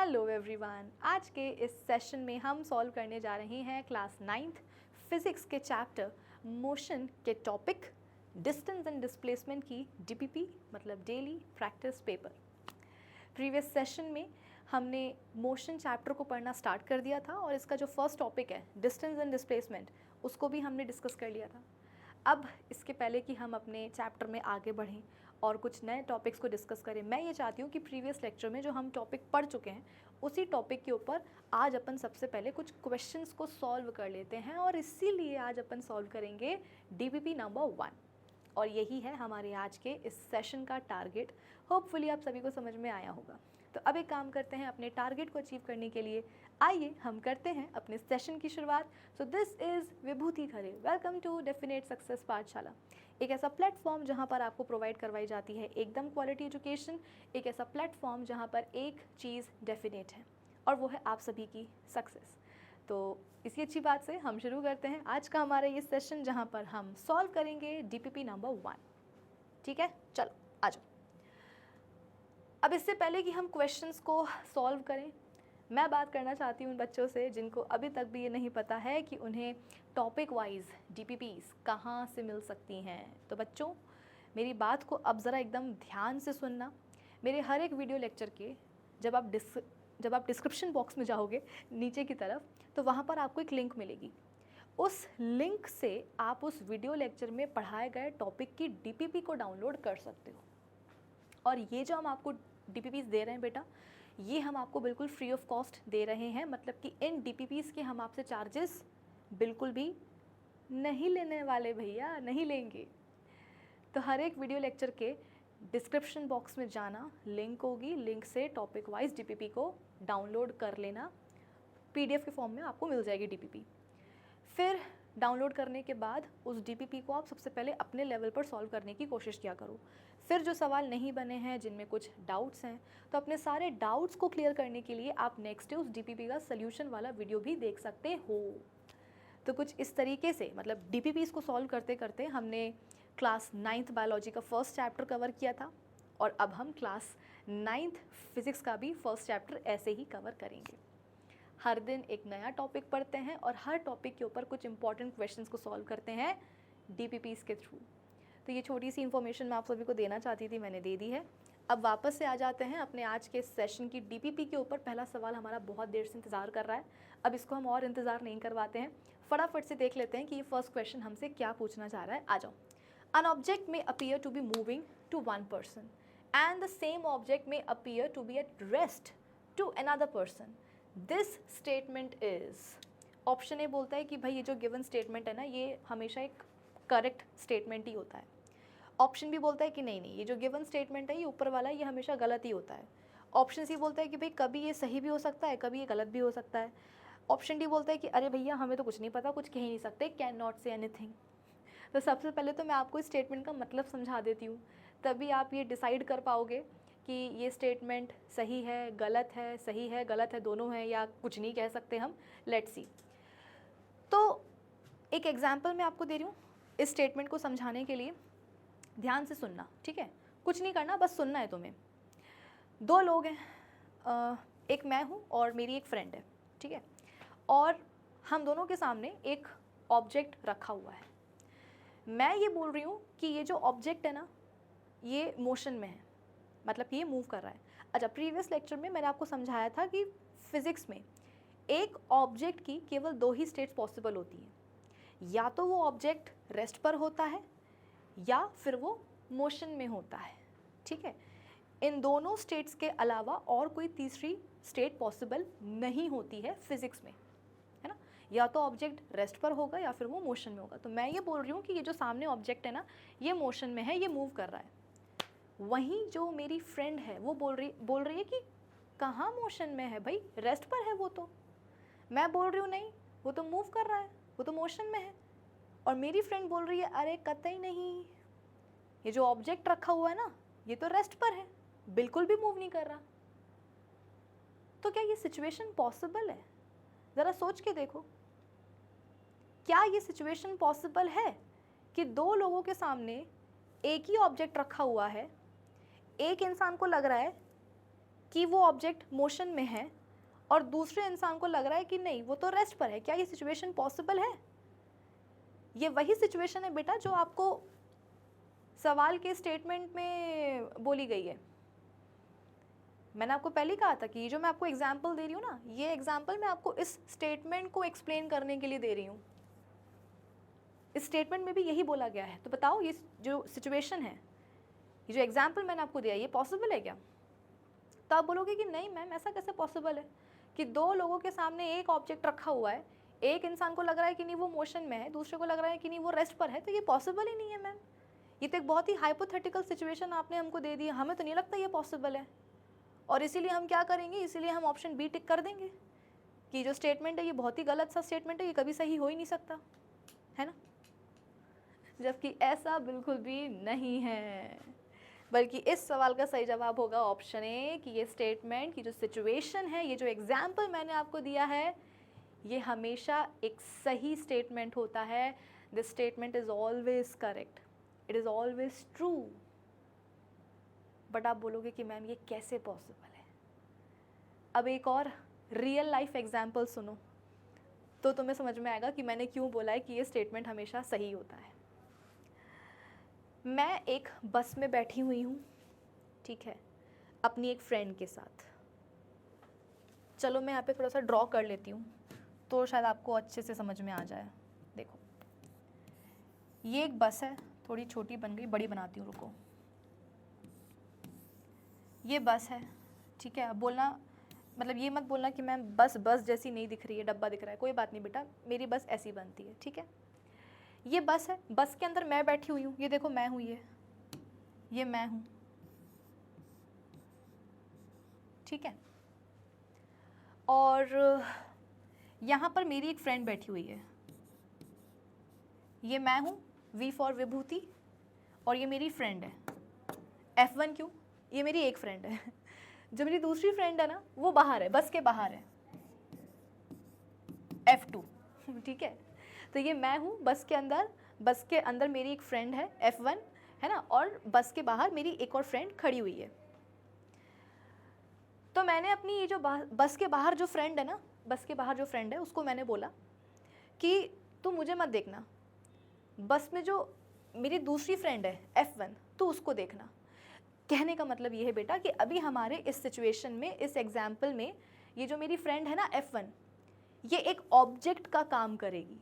Hello everyone, आज के इस सेशन में हम सॉल्व करने जा रहे हैं क्लास 9th फिजिक्स के चैप्टर मोशन के टॉपिक डिस्टेंस एंड डिस्प्लेसमेंट की डीपीपी मतलब daily practice paper. Previous session में हमने मोशन चैप्टर को पढ़ना स्टार्ट कर दिया था और इसका जो फर्स्ट टॉपिक है डिस्टेंस एंड डिस्प्लेसमेंट उसको भी हमने डिस्कस कर लिया था। अब इसके पहले कि हम अपने चैप्टर में आगे बढ़ें और कुछ नए टॉपिक्स को डिस्कस करें, मैं ये चाहती हूँ कि प्रीवियस लेक्चर में जो हम टॉपिक पढ़ चुके हैं उसी टॉपिक के ऊपर आज अपन सबसे पहले कुछ क्वेश्चंस को सॉल्व कर लेते हैं और इसीलिए आज अपन सॉल्व करेंगे डीपीपी नंबर 1 और यही है हमारे आज के इस सेशन का टारगेट। होपफुली आप सभी को समझ में आया होगा। तो अब एक काम करते हैं, अपने टारगेट को अचीव करने के लिए आइए हम करते हैं अपने सेशन की शुरुआत। So this is Vibhuti Khare, welcome to definite success Pathshala, एक ऐसा प्लेटफॉर्म जहां पर आपको प्रोवाइड करवाई जाती है एकदम क्वालिटी एजुकेशन, एक ऐसा प्लेटफॉर्म जहां पर एक चीज़ डेफिनेट है और वो है आप सभी की सक्सेस। तो इसी अच्छी बात से हम शुरू करते हैं आज का हमारा ये सेशन जहां पर हम सॉल्व करेंगे डीपीपी नंबर 1। ठीक है, चलो आ जाओ। अब इससे पहले कि हम क्वेश्चंस को सॉल्व करें, मैं बात करना चाहती हूँ उन बच्चों से जिनको अभी तक भी ये नहीं पता है कि उन्हें टॉपिक वाइज डीपीपीज़ कहाँ से मिल सकती हैं। तो बच्चों, मेरी बात को अब ज़रा एकदम ध्यान से सुनना। मेरे हर एक वीडियो लेक्चर के जब आप डिस्क्रिप्शन बॉक्स में जाओगे नीचे की तरफ, तो वहाँ पर आपको एक लिंक मिलेगी। उस लिंक से आप उस वीडियो लेक्चर में पढ़ाए गए टॉपिक की डीपीपी को डाउनलोड कर सकते हो। और ये जो हम आपको डीपीपीज़ दे रहे हैं बेटा, ये हम आपको बिल्कुल फ्री ऑफ कॉस्ट दे रहे हैं। मतलब कि इन डीपीपीज़ के हम आपसे चार्जेस बिल्कुल भी नहीं लेने वाले भैया, नहीं लेंगे। तो हर एक वीडियो लेक्चर के डिस्क्रिप्शन बॉक्स में जाना, लिंक होगी, लिंक से टॉपिक वाइज डीपीपी को डाउनलोड कर लेना। पीडीएफ के फॉर्म में आपको मिल जाएगी डीपीपी। फिर डाउनलोड करने के बाद उस डीपीपी को आप सबसे पहले अपने लेवल पर सॉल्व करने की कोशिश किया करो। फिर जो सवाल नहीं बने हैं, जिनमें कुछ डाउट्स हैं, तो अपने सारे डाउट्स को क्लियर करने के लिए आप नेक्स्ट डे उस डीपीपी का सोल्यूशन वाला वीडियो भी देख सकते हो। तो कुछ इस तरीके से मतलब डीपीपीज़ को सॉल्व करते करते हमने क्लास 9th बायोलॉजी का फर्स्ट चैप्टर कवर किया था और अब हम क्लास 9th फिज़िक्स का भी फर्स्ट चैप्टर ऐसे ही कवर करेंगे। हर दिन एक नया टॉपिक पढ़ते हैं और हर टॉपिक के ऊपर कुछ इंपॉर्टेंट क्वेश्चंस को सॉल्व करते हैं डीपीपीज़ के थ्रू। तो ये छोटी सी इन्फॉर्मेशन मैं आप सभी को देना चाहती थी, मैंने दे दी है। अब वापस से आ जाते हैं अपने आज के सेशन की डीपीपी के ऊपर। पहला सवाल हमारा बहुत देर से इंतज़ार कर रहा है, अब इसको हम और इंतज़ार नहीं करवाते हैं, फटाफट से देख लेते हैं कि ये फर्स्ट क्वेश्चन हमसे क्या पूछना चाह रहा है। आ जाओ। An object may appear to be moving to one person and the same object may appear to be at rest to another person. This statement is, option A बोलता है कि भाई ये जो गिवन स्टेटमेंट है ना, ये हमेशा एक करेक्ट स्टेटमेंट ही होता है। ऑप्शन बी बोलता है कि नहीं नहीं, ये जो गिवन स्टेटमेंट है ये ऊपर वाला ये हमेशा गलत ही होता है। ऑप्शन सी बोलता है कि भाई कभी ये सही भी हो सकता है, कभी ये गलत भी हो सकता है। ऑप्शन डी बोलता है कि अरे भैया हमें तो कुछ नहीं पता, कुछ कह ही नहीं सकते, कैन नॉट से एनीथिंग। तो सबसे पहले तो मैं आपको इस स्टेटमेंट का मतलब समझा देती हूँ, तभी आप ये डिसाइड कर पाओगे कि ये स्टेटमेंट सही है, गलत है, सही है, गलत है, दोनों है, या कुछ नहीं कह सकते हम। Let's see. तो एक एग्जांपल मैं आपको दे रही हूँ इस स्टेटमेंट को समझाने के लिए। ध्यान से सुनना, ठीक है, कुछ नहीं करना, बस सुनना है तुम्हें। दो लोग हैं, एक मैं हूँ और मेरी एक फ्रेंड है, ठीक है, और हम दोनों के सामने एक ऑब्जेक्ट रखा हुआ है। मैं ये बोल रही हूँ कि ये जो ऑब्जेक्ट है ना, ये मोशन में है, मतलब ये मूव कर रहा है। अच्छा, प्रीवियस लेक्चर में मैंने आपको समझाया था कि फिज़िक्स में एक ऑब्जेक्ट की केवल दो ही स्टेट्स पॉसिबल होती हैं, या तो वो ऑब्जेक्ट रेस्ट पर होता है या फिर वो मोशन में होता है, ठीक है। इन दोनों स्टेट्स के अलावा और कोई तीसरी स्टेट पॉसिबल नहीं होती है फिज़िक्स में, है ना। या तो ऑब्जेक्ट रेस्ट पर होगा या फिर वो मोशन में होगा। तो मैं ये बोल रही हूँ कि ये जो सामने ऑब्जेक्ट है ना, ये मोशन में है, ये मूव कर रहा है। वहीं जो मेरी फ्रेंड है वो बोल रही है कि कहाँ मोशन में है भाई, रेस्ट पर है वो तो। मैं बोल रही हूँ नहीं, वो तो मूव कर रहा है, वो तो मोशन में है। और मेरी फ्रेंड बोल रही है अरे कतई नहीं, ये जो ऑब्जेक्ट रखा हुआ है ना, ये तो रेस्ट पर है, बिल्कुल भी मूव नहीं कर रहा। तो क्या ये सिचुएशन पॉसिबल है? ज़रा सोच के देखो, क्या ये सिचुएशन पॉसिबल है कि दो लोगों के सामने एक ही ऑब्जेक्ट रखा हुआ है, एक इंसान को लग रहा है कि वो ऑब्जेक्ट मोशन में है और दूसरे इंसान को लग रहा है कि नहीं वो तो रेस्ट पर है, क्या ये सिचुएशन पॉसिबल है? ये वही सिचुएशन है बेटा जो आपको सवाल के स्टेटमेंट में बोली गई है। मैंने आपको पहले ही कहा था कि ये जो मैं आपको एग्जाम्पल दे रही हूँ ना, ये एग्जाम्पल मैं आपको इस स्टेटमेंट को एक्सप्लेन करने के लिए दे रही हूँ। इस स्टेटमेंट में भी यही बोला गया है। तो बताओ ये जो सिचुएशन है, ये जो एग्जाम्पल मैंने आपको दिया, ये पॉसिबल है क्या? तो आप बोलोगे कि नहीं मैम ऐसा कैसे पॉसिबल है कि दो लोगों के सामने एक ऑब्जेक्ट रखा हुआ है, एक इंसान को लग रहा है कि नहीं वो मोशन में है, दूसरे को लग रहा है कि नहीं वो रेस्ट पर है, तो ये पॉसिबल ही नहीं है मैम। ये तो एक बहुत ही हाइपोथेटिकल सिचुएशन आपने हमको दे दी, हमें तो नहीं लगता ये पॉसिबल है। और इसीलिए हम क्या करेंगे, इसीलिए हम ऑप्शन बी टिक कर देंगे कि जो स्टेटमेंट है ये बहुत ही गलत सा स्टेटमेंट है, ये कभी सही हो ही नहीं सकता, है ना। जबकि ऐसा बिल्कुल भी नहीं है, बल्कि इस सवाल का सही जवाब होगा ऑप्शन ए कि ये स्टेटमेंट की जो सिचुएशन है, ये जो एग्जाम्पल मैंने आपको दिया है, ये हमेशा एक सही स्टेटमेंट होता है। This statement is always correct, it is always true. But आप बोलोगे कि मैम ये कैसे पॉसिबल है? अब एक और रियल लाइफ एग्जाम्पल सुनो तो तुम्हें समझ में आएगा कि मैंने क्यों बोला है कि ये स्टेटमेंट हमेशा सही होता है। मैं एक बस में बैठी हुई हूँ, ठीक है, अपनी एक फ्रेंड के साथ। चलो मैं यहाँ पे थोड़ा सा ड्रॉ कर लेती हूँ तो शायद आपको अच्छे से समझ में आ जाए। देखो ये एक बस है, थोड़ी छोटी बन गई, बड़ी बनाती हूँ, रुको। ये बस है, ठीक है। अब बोलना मतलब ये मत बोलना कि मैम बस जैसी नहीं दिख रही है, डब्बा दिख रहा है। कोई बात नहीं बेटा, मेरी बस ऐसी बनती है, ठीक है। ये बस है, बस के अंदर मैं बैठी हुई हूँ, ये देखो मैं हूँ, ये मैं हूँ, ठीक है। और यहाँ पर मेरी एक फ्रेंड बैठी हुई है, ये मैं हूँ, वी फॉर विभूति, और ये मेरी फ्रेंड है। F1 क्यों? ये मेरी एक फ्रेंड है। जो मेरी दूसरी फ्रेंड है ना, वो बाहर है, बस के बाहर है, F2, ठीक है। तो ये मैं हूँ बस के अंदर मेरी एक फ्रेंड है F1, है ना, और बस के बाहर मेरी एक और फ्रेंड खड़ी हुई है। तो मैंने अपनी ये जो बस के बाहर जो फ्रेंड है ना, बस के बाहर जो फ्रेंड है उसको मैंने बोला कि तू मुझे मत देखना, बस में जो मेरी दूसरी फ्रेंड है F1 तो उसको देखना। कहने का मतलब ये है बेटा कि अभी हमारे इस सिचुएशन में, इस एग्जाम्पल में, ये जो मेरी फ्रेंड है ना F1, ये एक ऑब्जेक्ट का काम करेगी,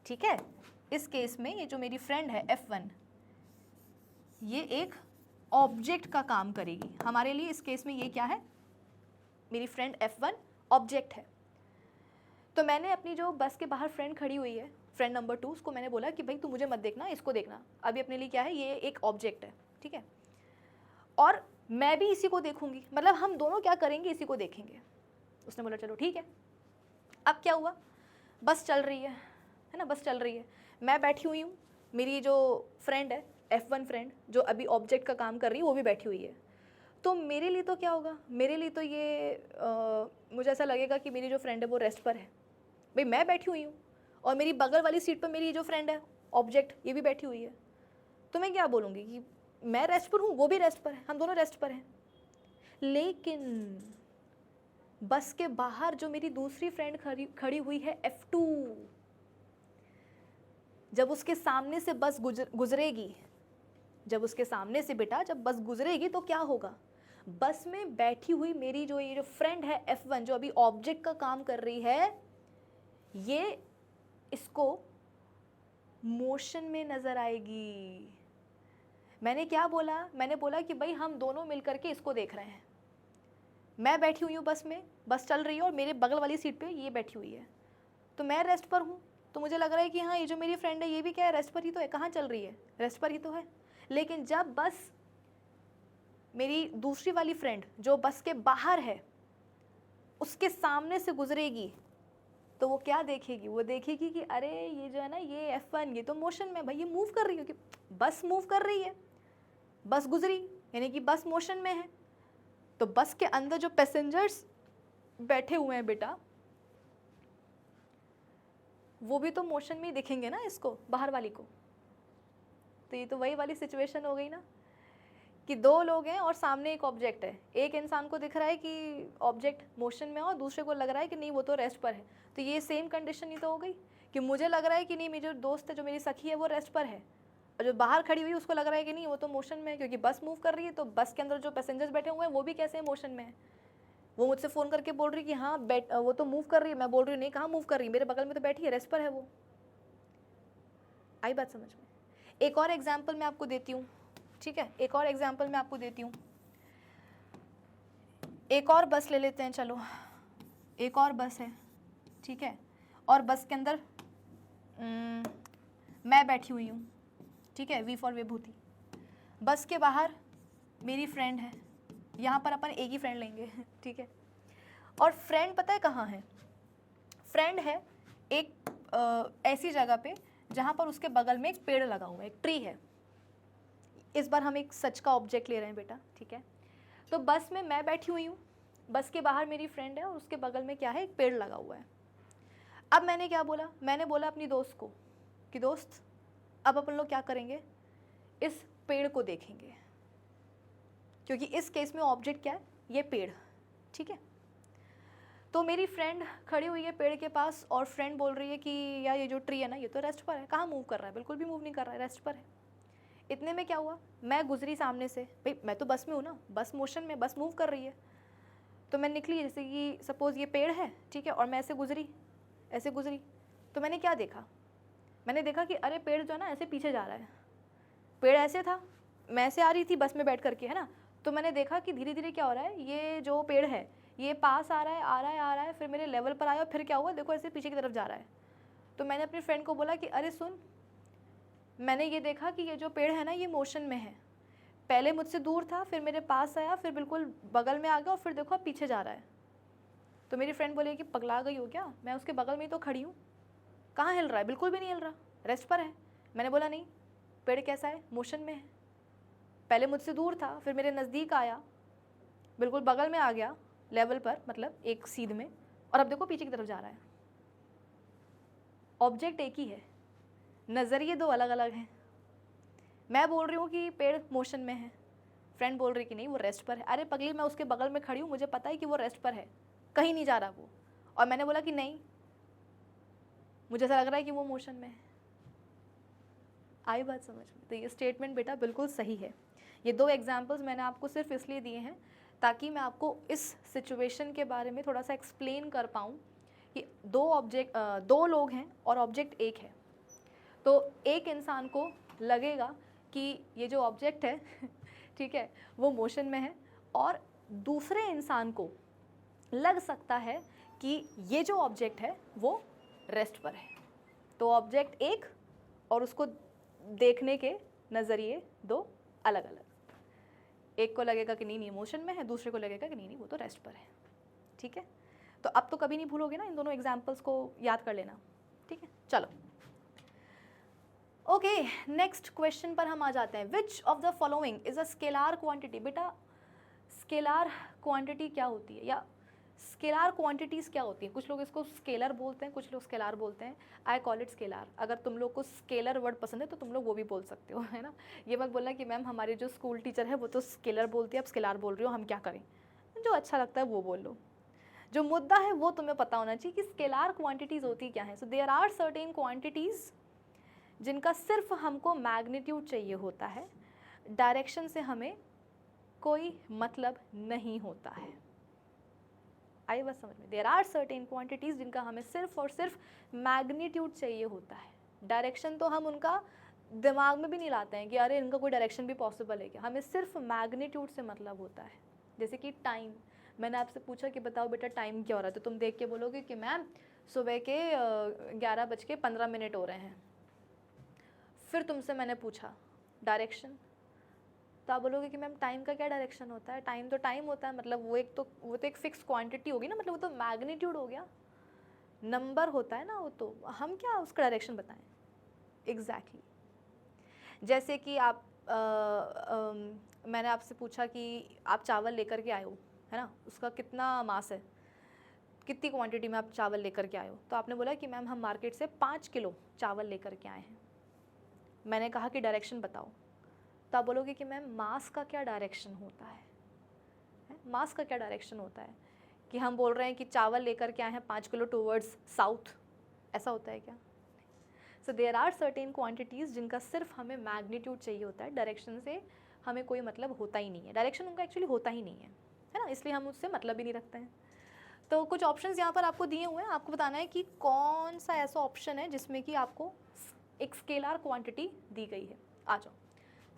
ठीक है। इस केस में ये जो मेरी फ्रेंड है F1, ये एक ऑब्जेक्ट का काम करेगी हमारे लिए। इस केस में ये क्या है, मेरी फ्रेंड F1 ऑब्जेक्ट है। तो मैंने अपनी जो बस के बाहर फ्रेंड खड़ी हुई है, फ्रेंड नंबर 2, उसको मैंने बोला कि भाई तू मुझे मत देखना, इसको देखना। अभी अपने लिए क्या है, ये एक ऑब्जेक्ट है, ठीक है, और मैं भी इसी को देखूंगी, मतलब हम दोनों क्या करेंगे, इसी को देखेंगे। उसने बोला चलो ठीक है। अब क्या हुआ, बस चल रही है ना, बस चल रही है, मैं बैठी हुई हूँ, मेरी जो फ्रेंड है F1 फ्रेंड जो अभी ऑब्जेक्ट का काम कर रही है वो भी बैठी हुई है। तो मेरे लिए तो क्या होगा, मेरे लिए तो ये मुझे ऐसा लगेगा कि मेरी जो फ्रेंड है वो रेस्ट पर है। भाई मैं बैठी हुई हूँ और मेरी बगल वाली सीट पर मेरी जो फ्रेंड है ऑब्जेक्ट, ये भी बैठी हुई है। तो मैं क्या बोलूँगी कि मैं रेस्ट पर हूँ, वो भी रेस्ट पर है, हम दोनों रेस्ट पर हैं। लेकिन बस के बाहर जो मेरी दूसरी फ्रेंड खड़ी हुई है F2, जब उसके सामने से बस गुजरेगी, जब उसके सामने से बेटा जब बस गुजरेगी तो क्या होगा, बस में बैठी हुई मेरी जो ये जो फ्रेंड है F1 जो अभी ऑब्जेक्ट का काम कर रही है, ये इसको मोशन में नजर आएगी। मैंने क्या बोला, मैंने बोला कि भाई हम दोनों मिलकर के इसको देख रहे हैं। मैं बैठी हुई हूँ बस में, बस चल रही है और मेरे बगल वाली सीट पे ये बैठी हुई है। तो मैं रेस्ट पर हूँ, तो मुझे लग रहा है कि हाँ ये जो मेरी फ्रेंड है ये भी क्या है, रेस्ट पर ही तो है। कहाँ चल रही है, रेस्ट पर ही तो है। लेकिन जब बस मेरी दूसरी वाली फ्रेंड जो बस के बाहर है उसके सामने से गुजरेगी तो वो क्या देखेगी, वो देखेगी कि अरे ये जो है ना ये F1 ये तो मोशन में, भाई ये मूव कर रही है, कि बस मूव कर रही है, बस गुजरी यानी कि बस मोशन में है। तो बस के अंदर जो पैसेंजर्स बैठे हुए हैं बेटा, वो भी तो मोशन में ही दिखेंगे ना इसको, बाहर वाली को। तो ये तो वही वाली सिचुएशन हो गई ना कि दो लोग हैं और सामने एक ऑब्जेक्ट है, एक इंसान को दिख रहा है कि ऑब्जेक्ट मोशन में है और दूसरे को लग रहा है कि नहीं वो तो रेस्ट पर है, तो ये सेम कंडीशन ही तो हो गई कि मुझे लग रहा है कि नहीं मेरी जो दोस्त है, जो मेरी सखी है, वो रेस्ट पर है, और जो बाहर खड़ी हुई उसको लग रहा है कि नहीं वो तो मोशन में है, क्योंकि बस मूव कर रही है, तो बस के अंदर जो पैसेंजर्स बैठे हुए हैं वो भी कैसे मोशन में है। वो मुझसे फ़ोन करके बोल रही है कि हाँ वो तो मूव कर रही है, मैं बोल रही हूँ नहीं कहाँ मूव कर रही है, मेरे बगल में तो बैठी है, रेस्ट पर है वो। आई बात समझ में? एक और एग्जाम्पल मैं आपको देती हूँ, ठीक है, एक और एग्जाम्पल मैं आपको देती हूँ। एक और बस ले लेते हैं, चलो एक और बस है, ठीक है, और बस के अंदर मैं बैठी हुई हूँ, ठीक है, वी फॉर विभूति। बस के बाहर मेरी फ्रेंड है, यहाँ पर अपन एक ही फ्रेंड लेंगे, ठीक है, और फ्रेंड पता है कहाँ है? फ्रेंड है एक ऐसी जगह पे जहाँ पर उसके बगल में एक पेड़ लगा हुआ है, एक ट्री है। इस बार हम एक सच का ऑब्जेक्ट ले रहे हैं बेटा, ठीक है। तो बस में मैं बैठी हुई हूँ, बस के बाहर मेरी फ्रेंड है और उसके बगल में क्या है, एक पेड़ लगा हुआ है। अब मैंने क्या बोला? मैंने बोला अपनी दोस्त को कि दोस्त अब अपन लोग क्या करेंगे, इस पेड़ को देखेंगे, क्योंकि इस केस में ऑब्जेक्ट क्या है, ये पेड़, ठीक है। तो मेरी फ्रेंड खड़ी हुई है पेड़ के पास और फ्रेंड बोल रही है कि यार ये जो ट्री है ना ये तो रेस्ट पर है, कहाँ मूव कर रहा है, बिल्कुल भी मूव नहीं कर रहा है, रेस्ट पर है। इतने में क्या हुआ, मैं गुजरी सामने से, भाई मैं तो बस में हूँ ना, बस मोशन में, बस मूव कर रही है, तो मैं निकली, जैसे कि सपोज़ ये पेड़ है, ठीक है, और मैं ऐसे गुजरी, तो मैंने क्या देखा? मैंने देखा कि अरे पेड़ जो है ना ऐसे पीछे जा रहा है, पेड़ ऐसे था, मैं ऐसे आ रही थी बस में बैठ करके, है ना, तो मैंने देखा कि धीरे धीरे क्या हो रहा है, ये जो पेड़ है ये पास आ रहा है, फिर मेरे लेवल पर आया, फिर क्या हुआ देखो ऐसे पीछे की तरफ जा रहा है। तो मैंने अपनी फ्रेंड को बोला कि अरे सुन, मैंने ये देखा कि ये जो पेड़ है ना ये मोशन में है, पहले मुझसे दूर था, फिर मेरे पास आया, फिर बिल्कुल बगल में आ गया, और फिर देखो अब पीछे जा रहा है। तो मेरी फ्रेंड बोली कि पगला गई हो क्या, मैं उसके बगल में ही तो खड़ी हूँ, कहाँ हिल रहा है, बिल्कुल भी नहीं हिल रहा, रेस्ट पर है। मैंने बोला नहीं, पेड़ कैसा है, मोशन में है, पहले मुझसे दूर था, फिर मेरे नज़दीक आया, बिल्कुल बगल में आ गया, लेवल पर, मतलब एक सीध में, और अब देखो पीछे की तरफ जा रहा है। ऑब्जेक्ट एक ही है, नज़रिए दो अलग अलग हैं। मैं बोल रही हूँ कि पेड़ मोशन में है, फ्रेंड बोल रही कि नहीं वो रेस्ट पर है। अरे पगली, मैं उसके बगल में खड़ी हूँ, मुझे पता है कि वो रेस्ट पर है, कहीं नहीं जा रहा वो, और मैंने बोला कि नहीं मुझे ऐसा लग रहा है कि वो मोशन में है। आई बात समझ में? तो ये स्टेटमेंट बेटा बिल्कुल सही है। ये दो एग्जाम्पल्स मैंने आपको सिर्फ इसलिए दिए हैं ताकि मैं आपको इस सिचुएशन के बारे में थोड़ा सा एक्सप्लेन कर पाऊँ कि दो लोग हैं और ऑब्जेक्ट एक है। तो एक इंसान को लगेगा कि ये जो ऑब्जेक्ट है ठीक है वो मोशन में है, और दूसरे इंसान को लग सकता है कि ये जो ऑब्जेक्ट है वो रेस्ट पर है। तो ऑब्जेक्ट एक और उसको देखने के नज़रिए दो अलग अलग। एक को लगेगा कि नहीं मोशन में है, दूसरे को लगेगा कि नहीं वो तो रेस्ट पर है, ठीक है। तो अब तो कभी नहीं भूलोगे ना, इन दोनों एग्जाम्पल्स को याद कर लेना, ठीक है। चलो ओके, नेक्स्ट क्वेश्चन पर हम आ जाते हैं। Which of the following is a scalar quantity. बेटा स्केलार क्वांटिटी क्या होती है, या स्केलार क्वांटिटीज़ क्या होती हैं? कुछ लोग इसको स्केलर बोलते हैं, कुछ लोग स्केलार बोलते हैं। I call it scalar. अगर तुम लोग को स्केलर वर्ड पसंद है तो तुम लोग वो भी बोल सकते हो, है ना। ये मत बोलना कि मैम हमारी जो स्कूल टीचर है वो तो स्केलर बोलती है, अब स्केलार बोल रही हो, हम क्या करें। जो अच्छा लगता है वो बोल लो, जो मुद्दा है वो तुम्हें पता होना चाहिए कि स्केलार क्वांटिटीज़ होती क्या है। So there are certain quantities जिनका सिर्फ हमको मैग्नीट्यूड चाहिए होता है, डायरेक्शन से हमें कोई मतलब नहीं होता है। आई बात समझ में? देयर आर सर्टेन क्वांटिटीज़ जिनका हमें सिर्फ और सिर्फ मैग्नीट्यूड चाहिए होता है, डायरेक्शन तो हम उनका दिमाग में भी नहीं लाते हैं कि अरे इनका कोई डायरेक्शन भी पॉसिबल है क्या, हमें सिर्फ मैग्नीट्यूड से मतलब होता है। जैसे कि टाइम, मैंने आपसे पूछा कि बताओ बेटा टाइम क्या हो रहा है, तो तुम देख के बोलोगे कि मैम सुबह के 11:15 हो रहे हैं। फिर तुमसे मैंने पूछा डायरेक्शन, तो आप बोलोगे कि मैम टाइम का क्या डायरेक्शन होता है, टाइम तो टाइम होता है, मतलब वो तो एक फिक्स क्वांटिटी होगी ना, मतलब वो तो मैग्नीट्यूड हो गया, नंबर होता है ना वो, तो हम क्या उसका डायरेक्शन बताएं। एग्जैक्टली जैसे कि आप मैंने आपसे पूछा कि आप चावल लेकर के आए हो, है ना, उसका कितना मास है, कितनी क्वांटिटी में आप चावल लेकर के आए हो, तो आपने बोला कि मैम हम मार्केट से 5 किलो चावल लेकर के आए हैं। मैंने कहा कि डायरेक्शन बताओ, तो आप बोलोगे कि मैम मास का क्या डायरेक्शन होता है? मास का क्या डायरेक्शन होता है? कि हम बोल रहे हैं कि चावल लेकर के आए हैं 5 किलो टूवर्ड्स साउथ, ऐसा होता है क्या? So there are certain quantities जिनका सिर्फ हमें मैग्नीट्यूड चाहिए होता है, डायरेक्शन से हमें कोई मतलब होता ही नहीं है, डायरेक्शन उनका एक्चुअली होता ही नहीं है ना, इसलिए हम उससे मतलब ही नहीं रखते हैं। तो कुछ ऑप्शंस यहाँ पर आपको दिए हुए हैं, आपको बताना है कि कौन सा ऐसा ऑप्शन है जिसमें कि आपको एक स्केलर क्वांटिटी दी गई है। आ जाओ।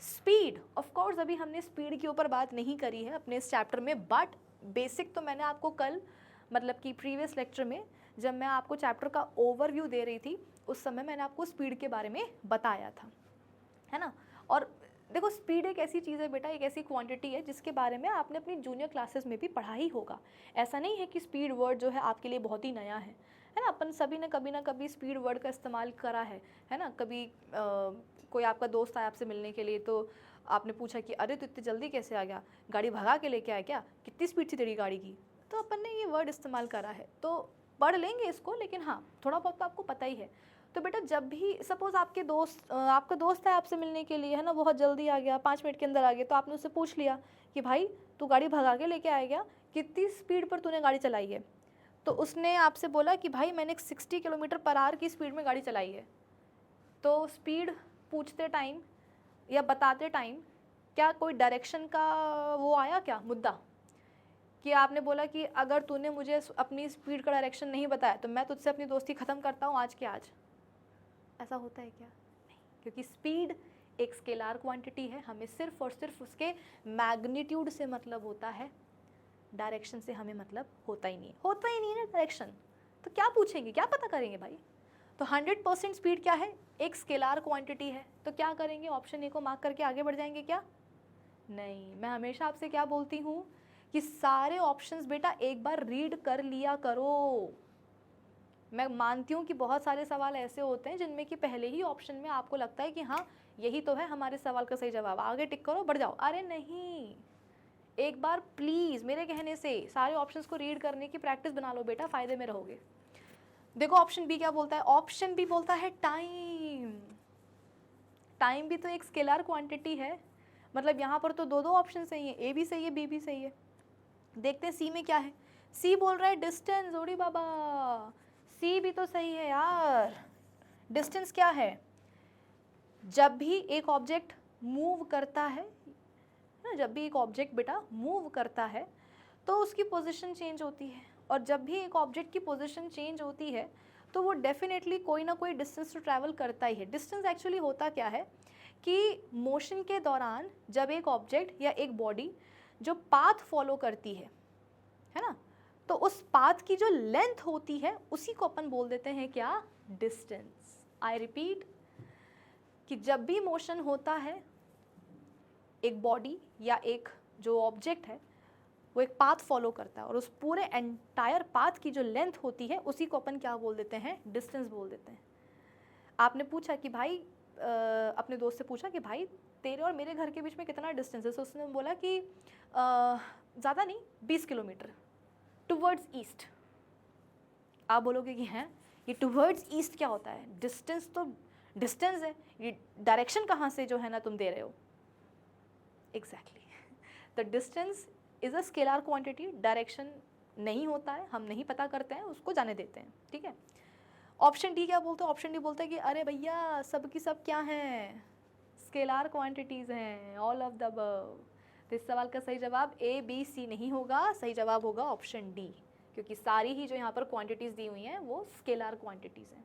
स्पीड, ऑफ कोर्स अभी हमने स्पीड के ऊपर बात नहीं करी है अपने इस चैप्टर में, बट बेसिक तो मैंने आपको कल मतलब कि प्रीवियस लेक्चर में जब मैं आपको चैप्टर का ओवरव्यू दे रही थी उस समय मैंने आपको स्पीड के बारे में बताया था, है ना। और देखो स्पीड एक ऐसी चीज़ है बेटा, एक ऐसी क्वांटिटी है जिसके बारे में आपने अपनी जूनियर क्लासेस में भी पढ़ा ही होगा। ऐसा नहीं है कि स्पीड वर्ड जो है आपके लिए बहुत ही नया है ना। अपन सभी ने कभी ना कभी स्पीड वर्ड का इस्तेमाल करा है ना। कभी कोई आपका दोस्त आया आपसे मिलने के लिए तो आपने पूछा कि अरे तो इतनी जल्दी कैसे आ गया, गाड़ी भगा के लेके आया क्या, कितनी स्पीड थी तेरी गाड़ी की, तो अपन ने ये वर्ड इस्तेमाल करा है। तो पढ़ लेंगे इसको, लेकिन हाँ थोड़ा बहुत तो आपको पता ही है। तो बेटा जब भी सपोज आपका दोस्त है आपसे मिलने के लिए, है ना, बहुत जल्दी आ गया, 5 मिनट के अंदर आ गया, तो आपने उससे पूछ लिया कि भाई तू गाड़ी भगा के लेके आएगा, कितनी स्पीड पर तूने गाड़ी चलाई है, तो उसने आपसे बोला कि भाई मैंने 60 किलोमीटर पर आवर की स्पीड में गाड़ी चलाई है। तो स्पीड पूछते टाइम या बताते टाइम क्या कोई डायरेक्शन का वो आया क्या मुद्दा, कि आपने बोला कि अगर तूने मुझे अपनी स्पीड का डायरेक्शन नहीं बताया तो मैं तुझसे अपनी दोस्ती ख़त्म करता हूँ आज के आज, ऐसा होता है क्या? नहीं, क्योंकि स्पीड एक स्केलर क्वांटिटी है, हमें सिर्फ और सिर्फ उसके मैग्नीट्यूड से मतलब होता है, डायरेक्शन से हमें मतलब होता ही नहीं है ना डायरेक्शन। तो क्या पूछेंगे, क्या पता करेंगे भाई? तो 100% स्पीड क्या है, एक स्केलर क्वांटिटी है, तो क्या करेंगे, ऑप्शन ए को मार्क करके आगे बढ़ जाएंगे क्या? नहीं, मैं हमेशा आपसे क्या बोलती हूँ कि सारे ऑप्शंस बेटा एक बार रीड कर लिया करो। मैं मानती हूँ कि बहुत सारे सवाल ऐसे होते हैं जिनमें कि पहले ही ऑप्शन में आपको लगता है कि हाँ यही तो है हमारे सवाल का सही जवाब, आगे टिक करो बढ़ जाओ। अरे नहीं, एक बार प्लीज़ मेरे कहने से सारे ऑप्शंस को रीड करने की प्रैक्टिस बना लो बेटा, फ़ायदे में रहोगे। देखो ऑप्शन बी क्या बोलता है, ऑप्शन बी बोलता है टाइम। टाइम भी तो एक स्केलर क्वांटिटी है, मतलब यहाँ पर तो दो ऑप्शन सही है, ए भी सही है बी भी सही है। देखते हैं सी में क्या है। सी बोल रहा है डिस्टेंस, ओड़ी बाबा, सी भी तो सही है यार। डिस्टेंस क्या है, जब भी एक ऑब्जेक्ट मूव करता है ना, जब भी एक ऑब्जेक्ट बेटा मूव करता है तो उसकी पोजीशन चेंज होती है, और जब भी एक ऑब्जेक्ट की पोजीशन चेंज होती है तो वो डेफिनेटली कोई ना कोई डिस्टेंस तो ट्रैवल करता ही है। डिस्टेंस एक्चुअली होता क्या है कि मोशन के दौरान जब एक ऑब्जेक्ट या एक बॉडी जो पाथ फॉलो करती है ना, तो उस पाथ की जो लेंथ होती है उसी को अपन बोल देते हैं क्या, डिस्टेंस। आई रिपीट कि जब भी मोशन होता है एक बॉडी या एक जो ऑब्जेक्ट है वो एक पाथ फॉलो करता है, और उस पूरे एंटायर पाथ की जो लेंथ होती है उसी को अपन क्या बोल देते हैं, डिस्टेंस बोल देते हैं। आपने पूछा कि भाई अपने दोस्त से पूछा कि भाई तेरे और मेरे घर के बीच में कितना डिस्टेंस है, तो उसने बोला कि ज़्यादा नहीं 20 किलोमीटर टुवर्ड्स ईस्ट। आप बोलोगे कि हैं ये टुवर्ड्स ईस्ट क्या होता है, डिस्टेंस तो डिस्टेंस है, ये डायरेक्शन कहाँ से जो है ना तुम दे रहे हो। Exactly, the distance is a scalar quantity, direction नहीं होता है, हम नहीं पता करते हैं, उसको जाने देते हैं, ठीक है। ऑप्शन डी क्या बोलते हैं, ऑप्शन डी बोलते हैं कि अरे भैया सब की सब क्या हैं, स्केलर क्वांटिटीज़ हैं, ऑल ऑफ द अबव। तो इस सवाल का सही जवाब ए बी सी नहीं होगा, सही जवाब होगा ऑप्शन डी, क्योंकि सारी ही जो यहाँ पर क्वांटिटीज़ दी हुई हैं वो स्केलर क्वांटिटीज़ हैं,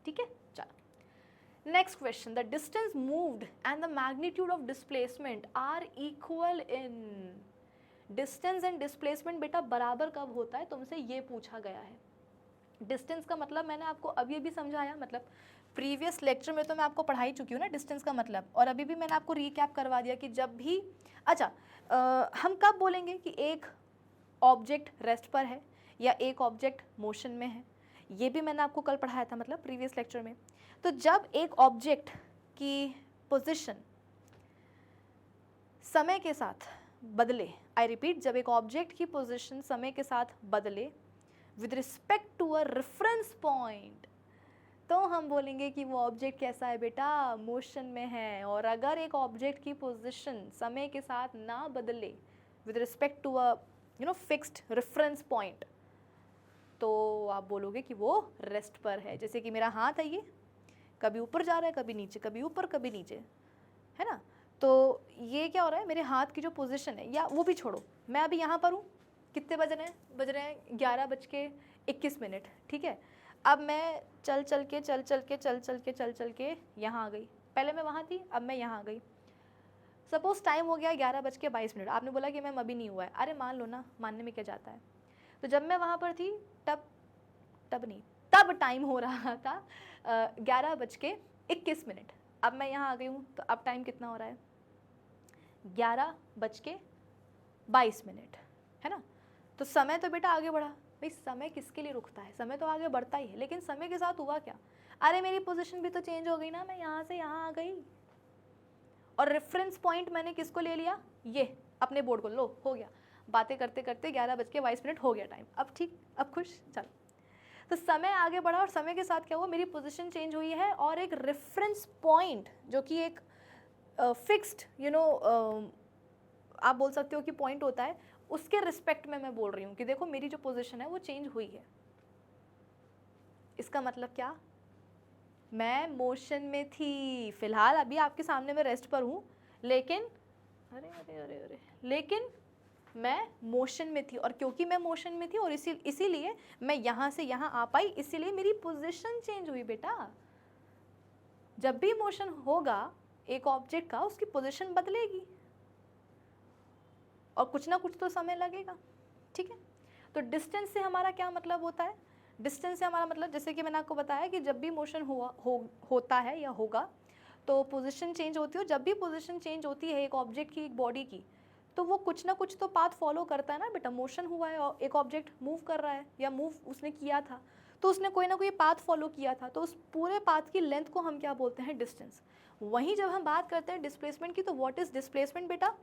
ठीक है। चलो next question, the distance moved and the magnitude of displacement are equal in. Distance and displacement बेटा बराबर कब होता है, तुमसे ये पूछा गया है। डिस्टेंस का मतलब मैंने आपको अभी भी समझाया, मतलब प्रीवियस लेक्चर में तो मैं आपको पढ़ा ही चुकी हूँ ना डिस्टेंस का मतलब, और अभी भी मैंने आपको रीकैप करवा दिया कि जब भी हम कब बोलेंगे कि एक ऑब्जेक्ट रेस्ट पर है या एक ऑब्जेक्ट मोशन में है, ये भी मैंने आपको कल पढ़ाया था, मतलब प्रीवियस लेक्चर में। तो जब एक ऑब्जेक्ट की पोजिशन समय के साथ बदले, आई रिपीट, जब एक ऑब्जेक्ट की पोजीशन समय के साथ बदले with respect to a reference point, तो हम बोलेंगे कि वो ऑब्जेक्ट कैसा है बेटा, मोशन में है। और अगर एक ऑब्जेक्ट की पोजीशन समय के साथ ना बदले with respect to a fixed reference point, तो आप बोलोगे कि वो रेस्ट पर है। जैसे कि मेरा हाथ है, ये कभी ऊपर जा रहा है, कभी नीचे, कभी ऊपर कभी नीचे, है ना। तो ये क्या हो रहा है, मेरे हाथ की जो पोजीशन है, या वो भी छोड़ो, मैं अभी यहाँ पर हूँ, कितने बज रहे हैं 11:21, ठीक है। अब मैं चल चल के यहाँ आ गई। पहले मैं वहाँ थी, अब मैं यहाँ आ गई। सपोज टाइम हो गया 11:22। आपने बोला कि मैम अभी नहीं हुआ है। अरे मान लो ना, मानने में क्या जाता है। तो जब मैं वहाँ पर थी तब टाइम हो रहा था 11:21। अब मैं यहाँ आ गई हूँ, तो अब टाइम कितना हो रहा है, 11:22, है ना। तो समय तो बेटा आगे बढ़ा। भाई समय किसके लिए रुकता है, समय तो आगे बढ़ता ही है। लेकिन समय के साथ हुआ क्या, अरे मेरी पोजीशन भी तो चेंज हो गई ना, मैं यहाँ से यहाँ आ गई। और रेफरेंस पॉइंट मैंने किसको ले लिया, ये अपने बोर्ड को। लो, हो गया, बातें करते करते 11:22 हो गया टाइम। अब ठीक, अब खुश, चलो। तो समय आगे बढ़ा और समय के साथ क्या हुआ, मेरी पोजीशन चेंज हुई है। और एक रेफरेंस पॉइंट जो कि एक फिक्स्ड आप बोल सकते हो कि पॉइंट होता है, उसके रिस्पेक्ट में मैं बोल रही हूँ कि देखो मेरी जो पोजीशन है वो चेंज हुई है। इसका मतलब क्या, मैं मोशन में थी, फिलहाल अभी आपके सामने मैं रेस्ट पर हूँ, लेकिन लेकिन मैं मोशन में थी। और क्योंकि मैं मोशन में थी और इसीलिए मैं यहाँ से यहाँ आ पाई, इसीलिए मेरी पोजीशन चेंज हुई बेटा। जब भी मोशन होगा एक ऑब्जेक्ट का, उसकी पोजीशन बदलेगी और कुछ ना कुछ तो समय लगेगा, ठीक है। तो डिस्टेंस से हमारा क्या मतलब होता है, डिस्टेंस से हमारा मतलब, जैसे कि मैंने आपको बताया कि जब भी मोशन होता है या होगा तो पोजीशन चेंज होती है। और जब भी पोजीशन चेंज होती है एक ऑब्जेक्ट की, एक बॉडी की, तो वो कुछ ना कुछ तो पाथ फॉलो करता है ना बेटा। मोशन हुआ है और एक ऑब्जेक्ट मूव कर रहा है या मूव उसने किया था, तो उसने कोई ना कोई पाथ फॉलो किया था, तो उस पूरे पाथ की लेंथ को हम क्या बोलते हैं, डिस्टेंस। वहीं जब हम बात करते हैं डिस्प्लेसमेंट की, तो व्हाट इज डिस्प्लेसमेंट बेटा,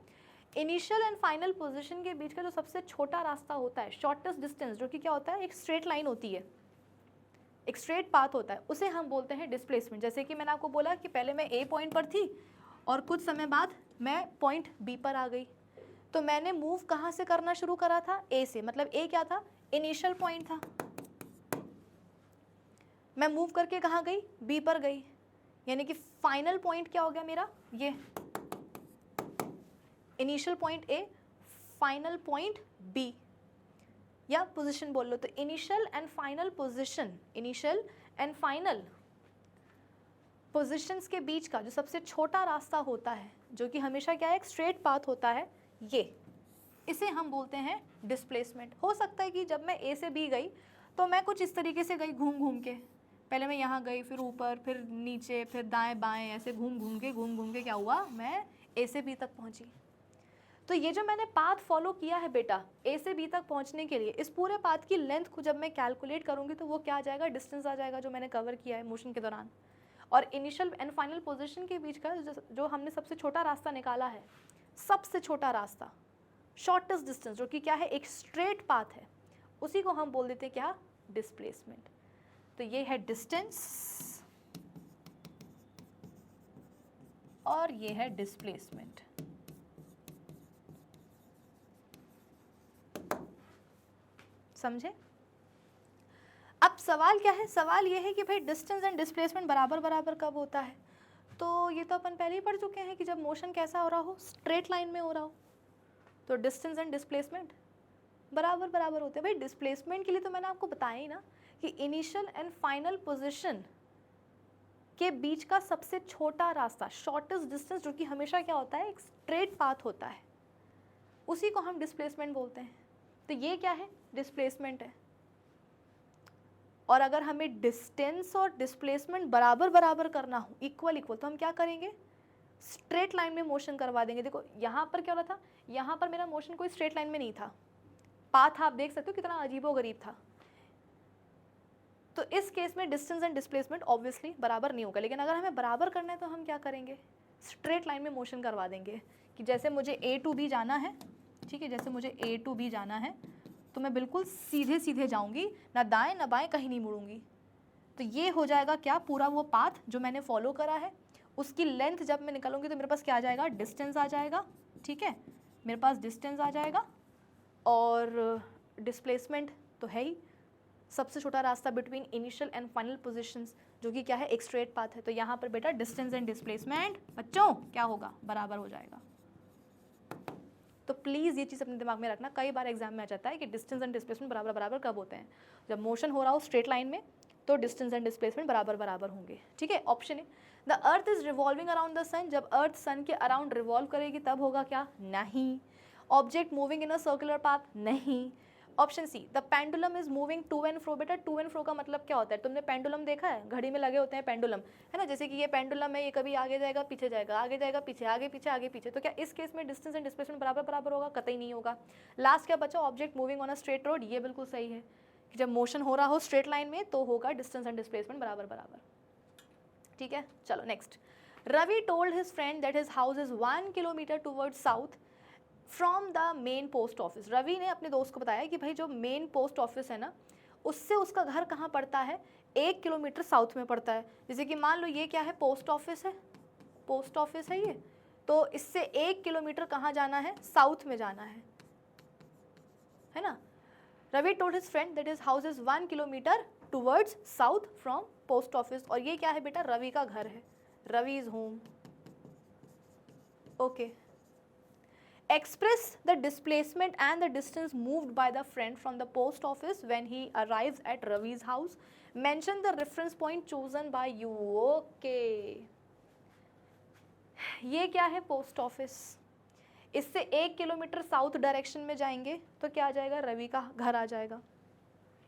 इनिशियल एंड फाइनल पोजीशन के बीच का जो सबसे छोटा रास्ता होता है, शॉर्टेस्ट डिस्टेंस, जो कि क्या होता है, एक स्ट्रेट लाइन होती है, एक स्ट्रेट पाथ होता है, उसे हम बोलते हैं डिस्प्लेसमेंट। जैसे कि मैंने आपको बोला कि पहले मैं ए पॉइंट पर थी और कुछ समय बाद मैं पॉइंट बी पर आ गई। तो मैंने मूव कहाँ से करना शुरू करा था, ए से। मतलब ए क्या था, इनिशियल पॉइंट था। मैं मूव करके कहाँ गई, बी पर गई, यानी कि फाइनल पॉइंट क्या हो गया मेरा, ये initial point A, final point B, या पोजीशन बोल लो। तो initial and final position, initial and final positions के बीच का जो सबसे छोटा रास्ता होता है, जो कि हमेशा क्या है, एक स्ट्रेट पाथ होता है, ये, इसे हम बोलते हैं डिस्प्लेसमेंट। हो सकता है कि जब मैं ए से बी गई तो मैं कुछ इस तरीके से गई, घूम घूम के, पहले मैं यहाँ गई, फिर ऊपर, फिर नीचे, फिर दाएं बाएं, ऐसे घूम घूम के क्या हुआ, मैं ए से बी तक पहुँची। तो ये जो मैंने पाथ फॉलो किया है बेटा ए से बी तक पहुंचने के लिए, इस पूरे पाथ की लेंथ को जब मैं कैलकुलेट करूंगी तो वो क्या आ जाएगा, डिस्टेंस आ जाएगा, जो मैंने कवर किया है मोशन के दौरान। और इनिशियल एंड फाइनल पोजीशन के बीच का जो हमने सबसे छोटा रास्ता निकाला है, सबसे छोटा रास्ता, शॉर्टेस्ट डिस्टेंस, जो कि क्या है, एक स्ट्रेट पाथ है, उसी को हम बोल देते हैं क्या, डिस्प्लेसमेंट। तो ये है डिस्टेंस और ये है डिस्प्लेसमेंट। समझे। अब सवाल क्या है, सवाल ये है कि भाई डिस्टेंस एंड डिस्प्लेसमेंट बराबर बराबर कब होता है। तो ये तो अपन पहले ही पढ़ चुके हैं कि जब मोशन कैसा हो रहा हो, स्ट्रेट लाइन में हो रहा हो, तो डिस्टेंस एंड डिस्प्लेसमेंट बराबर बराबर होते हैं। भाई डिस्प्लेसमेंट के लिए तो मैंने आपको बताया ही ना कि इनिशियल एंड फाइनल पोजीशन के बीच का सबसे छोटा रास्ता, शॉर्टेस्ट डिस्टेंस, जो कि हमेशा क्या होता है, एक स्ट्रेट पाथ होता है, उसी को हम डिस्प्लेसमेंट बोलते हैं। तो ये क्या है, डिस्प्लेसमेंट है। और अगर हमें डिस्टेंस और डिस्प्लेसमेंट बराबर बराबर करना हो, इक्वल इक्वल, तो हम क्या करेंगे, स्ट्रेट लाइन में मोशन करवा देंगे। देखो यहाँ पर क्या हो रहा था, यहाँ पर मेरा मोशन कोई स्ट्रेट लाइन में नहीं था, पाथ आप देख सकते हो कितना अजीबोगरीब था। तो इस केस में डिस्टेंस एंड डिस्प्लेसमेंट ऑब्वियसली बराबर नहीं होगा। लेकिन अगर हमें बराबर करना है तो हम क्या करेंगे, स्ट्रेट लाइन में मोशन करवा देंगे। कि जैसे मुझे ए टू बी जाना है, ठीक है, जैसे मुझे ए टू बी जाना है, तो मैं बिल्कुल सीधे सीधे जाऊंगी, ना दाएं ना बाएं, कहीं नहीं मुड़ूंगी। तो ये हो जाएगा क्या, पूरा वो पाथ जो मैंने फॉलो करा है उसकी लेंथ जब मैं निकालूंगी तो मेरे पास क्या आ जाएगा, डिस्टेंस आ जाएगा, ठीक है, मेरे पास डिस्टेंस आ जाएगा। और डिस्प्लेसमेंट तो है ही, सबसे छोटा रास्ता between initial and final positions, जो कि क्या है, एक स्ट्रेट पाथ है। तो यहाँ पर बेटा डिस्टेंस एंड डिस्प्लेसमेंट बच्चों क्या होगा, बराबर हो जाएगा। तो प्लीज़ ये चीज़ अपने दिमाग में रखना, कई बार एग्जाम में आ जाता है कि डिस्टेंस एंड डिस्प्लेसमेंट बराबर बराबर कब होते हैं, जब मोशन हो रहा हो स्ट्रेट लाइन में तो डिस्टेंस एंड डिस्प्लेसमेंट बराबर बराबर होंगे, ठीक है। Option A, the earth is revolving around the sun, जब अर्थ सन के अराउंड रिवॉल्व करेगी तब होगा क्या, नहीं। Object moving in a circular path, नहीं। Option C, the pendulum is moving to and fro, बेटा टू एंड फ्रो का मतलब क्या होता है, तुमने पेंडुलम देखा है, घड़ी में लगे होते हैं पेंडुलम, है ना, जैसे कि ये पेंडुलम है, ये कभी आगे जाएगा पीछे जाएगा, आगे जाएगा पीछे, आगे पीछे आगे पीछे, तो क्या इस केस में डिस्टेंस एंड डिस्प्लेसमेंट बराबर बराबर होगा, कतई नहीं होगा। लास्ट क्या बचा, object moving on a straight road, ये बिल्कुल सही है कि जब मोशन हो रहा हो स्ट्रेट लाइन में तो होगा डिस्टेंस एंड डिस्प्लेसमेंट बराबर बराबर, ठीक है। चलो next, Ravi told his friend that his house is 1 kilometre toward south from the main post office, Ravi ने अपने दोस्त को बताया कि भाई जो मेन पोस्ट ऑफिस है ना उससे उसका घर कहाँ पड़ता है, 1 किलोमीटर साउथ में पड़ता है। जैसे कि मान लो ये क्या है, पोस्ट ऑफिस है, पोस्ट ऑफिस है ये, तो इससे 1 किलोमीटर कहाँ जाना है, साउथ में जाना है ना। Ravi told his friend that his house is 1 kilometre towards south from post office, और ये क्या है बेटा, रवि का घर है, Ravi is home, okay. Express the displacement and the distance moved by the friend from the post office when he arrives at Ravi's house. Mention the reference point chosen by you. Okay. ये क्या है, post office, इससे 1 kilometre south direction में जाएंगे तो क्या आ जाएगा, रवि का घर आ जाएगा।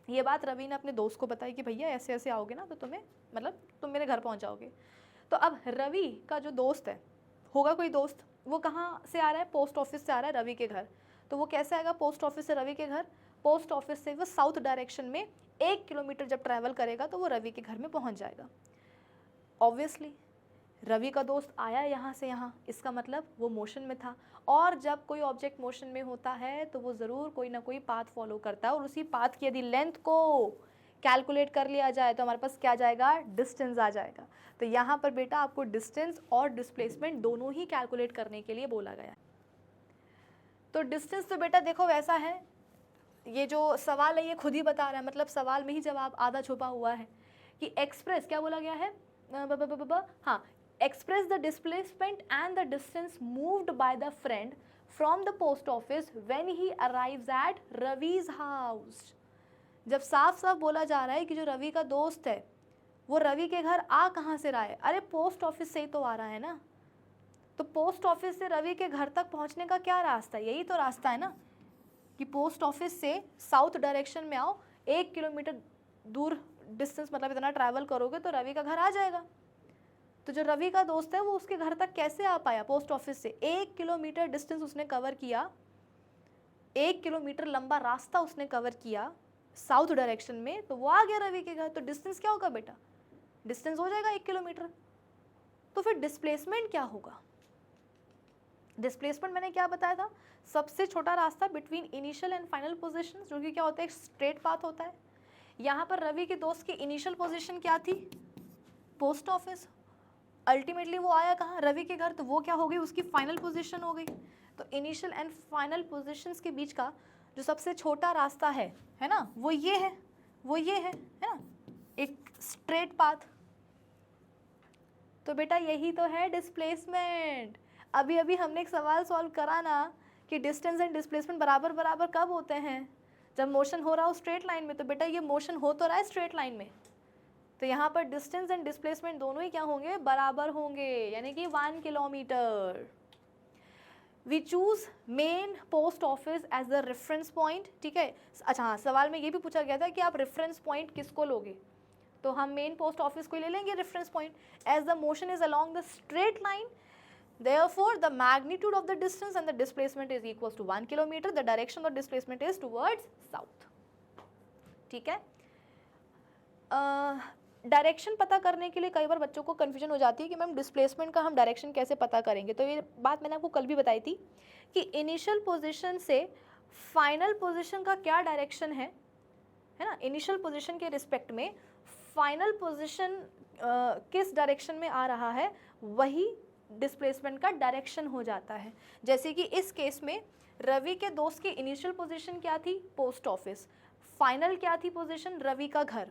ये बात रवि ने अपने दोस्त को बताई कि भैया ऐसे ऐसे आओगे ना तो तुम्हें, मतलब तुम मेरे घर पहुंच जाओगे। तो अब रवि का जो दोस्त है, होगा कोई दोस्त, वो कहाँ से आ रहा है, पोस्ट ऑफिस से आ रहा है रवि के घर, तो वो कैसे आएगा पोस्ट ऑफिस से रवि के घर, पोस्ट ऑफिस से वो साउथ डायरेक्शन में 1 किलोमीटर जब ट्रैवल करेगा तो वो रवि के घर में पहुंच जाएगा। ऑब्वियसली रवि का दोस्त आया यहाँ से यहाँ, इसका मतलब वो मोशन में था, और जब कोई ऑब्जेक्ट मोशन में होता है तो वो ज़रूर कोई ना कोई पाथ फॉलो करता है, और उसी पाथ की यदि लेंथ को कैलकुलेट कर लिया जाए तो हमारे पास क्या जाएगा, डिस्टेंस आ जाएगा। तो यहाँ पर बेटा आपको डिस्टेंस और डिस्प्लेसमेंट दोनों ही कैलकुलेट करने के लिए बोला गया। तो डिस्टेंस तो बेटा देखो वैसा है, ये जो सवाल है ये खुद ही बता रहा है, मतलब सवाल में ही जवाब आधा छुपा हुआ है कि एक्सप्रेस, क्या बोला गया है, हाँ, express the displacement and the distance moved by the friend from the post office when he arrives at Ravi's house। जब साफ साफ बोला जा रहा है कि जो रवि का दोस्त है वो रवि के घर आ कहाँ से रहा है, अरे पोस्ट ऑफिस से ही तो आ रहा है ना, तो पोस्ट ऑफिस से रवि के घर तक पहुँचने का क्या रास्ता है, यही तो रास्ता है ना कि पोस्ट ऑफिस से साउथ डायरेक्शन में आओ, 1 किलोमीटर दूर डिस्टेंस, मतलब इतना ट्रैवल करोगे तो रवि का घर आ जाएगा। तो जो रवि का दोस्त है वो उसके घर तक कैसे आ पाया, पोस्ट ऑफिस से 1 किलोमीटर डिस्टेंस उसने कवर किया, 1 किलोमीटर लंबा रास्ता उसने कवर किया साउथ डायरेक्शन में, तो वो आ गया रवि के घर। तो डिस्टेंस क्या होगा बेटा, डिस्टेंस हो जाएगा 1 किलोमीटर। तो फिर डिस्प्लेसमेंट क्या होगा, डिस्प्लेसमेंट मैंने क्या बताया था, सबसे छोटा रास्ता between initial and final position, जो कि क्या होता है, एक स्ट्रेट पाथ होता है। यहाँ पर रवि के दोस्त की इनिशियल पोजीशन क्या थी, पोस्ट ऑफिस, अल्टीमेटली वो आया कहाँ, रवि के घर, तो वो क्या हो गई, उसकी फाइनल पोजीशन हो गई। तो इनिशियल एंड फाइनल पोजीशंस के बीच का जो सबसे छोटा रास्ता है ना, वो ये है, वो ये है ना, एक स्ट्रेट पाथ। तो बेटा यही तो है डिस्प्लेसमेंट। अभी अभी हमने एक सवाल सॉल्व करा ना कि डिस्टेंस एंड डिस्प्लेसमेंट बराबर बराबर कब होते हैं, जब मोशन हो रहा हो स्ट्रेट लाइन में। तो बेटा ये मोशन हो तो रहा है स्ट्रेट लाइन में, तो यहाँ पर डिस्टेंस एंड डिस्प्लेसमेंट दोनों ही क्या होंगे, बराबर होंगे, यानी कि 1 kilometre. We choose main post office as the reference point, ठीक है। अच्छा हाँ, सवाल में ये भी पूछा गया था कि आप रेफरेंस पॉइंट किसको लोगे, तो हम मेन पोस्ट ऑफिस को ले लेंगे reference point. As the motion is along the straight line, therefore the magnitude of the distance and the displacement is equals to 1 kilometer, the direction of displacement is towards south, ठीक है। Direction पता करने के लिए कई बार बच्चों को confusion हो जाती है कि मैम डिस्प्लेसमेंट का हम डायरेक्शन कैसे पता करेंगे। तो ये बात मैंने आपको कल भी बताई थी कि इनिशियल पोजीशन से फाइनल पोजीशन का क्या डायरेक्शन है ना, इनिशियल पोजीशन के रिस्पेक्ट में फाइनल पोजीशन किस डायरेक्शन में आ रहा है वही डिस्प्लेसमेंट का डायरेक्शन हो जाता है। जैसे कि इस केस में रवि के दोस्त की इनिशियल पोजीशन क्या थी, पोस्ट ऑफिस, फाइनल क्या थी पोजीशन, रवि का घर,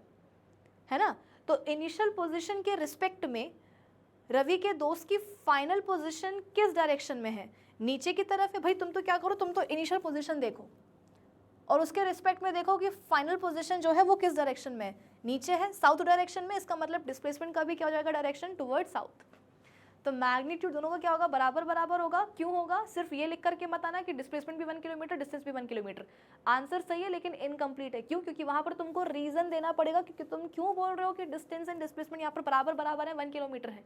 है ना। तो इनिशियल पोजीशन के रिस्पेक्ट में रवि के दोस्त की फाइनल पोजीशन किस डायरेक्शन में है, नीचे की तरफ है। भाई तुम तो क्या करो, तुम तो इनिशियल पोजीशन देखो और उसके रिस्पेक्ट में देखो कि फाइनल पोजीशन जो है वो किस डायरेक्शन में है, नीचे है, साउथ डायरेक्शन में। इसका मतलब डिस्प्लेसमेंट का भी क्या हो जाएगा, डायरेक्शन टुवर्ड साउथ। तो मैग्नीट्यूड दोनों का क्या होगा, बराबर बराबर होगा। क्यों होगा, सिर्फ ये लिख करके मत आना कि डिस्प्लेसमेंट भी 1 किलोमीटर, डिस्टेंस भी 1 किलोमीटर। आंसर सही है लेकिन इनकम्प्लीट है। क्यों, क्योंकि वहां पर तुमको रीजन देना पड़ेगा कि तुम क्यों बोल रहे हो कि डिस्टेंस एंड डिस्प्लेसमेंट यहाँ पर बराबर बराबर है, 1 किलोमीटर है।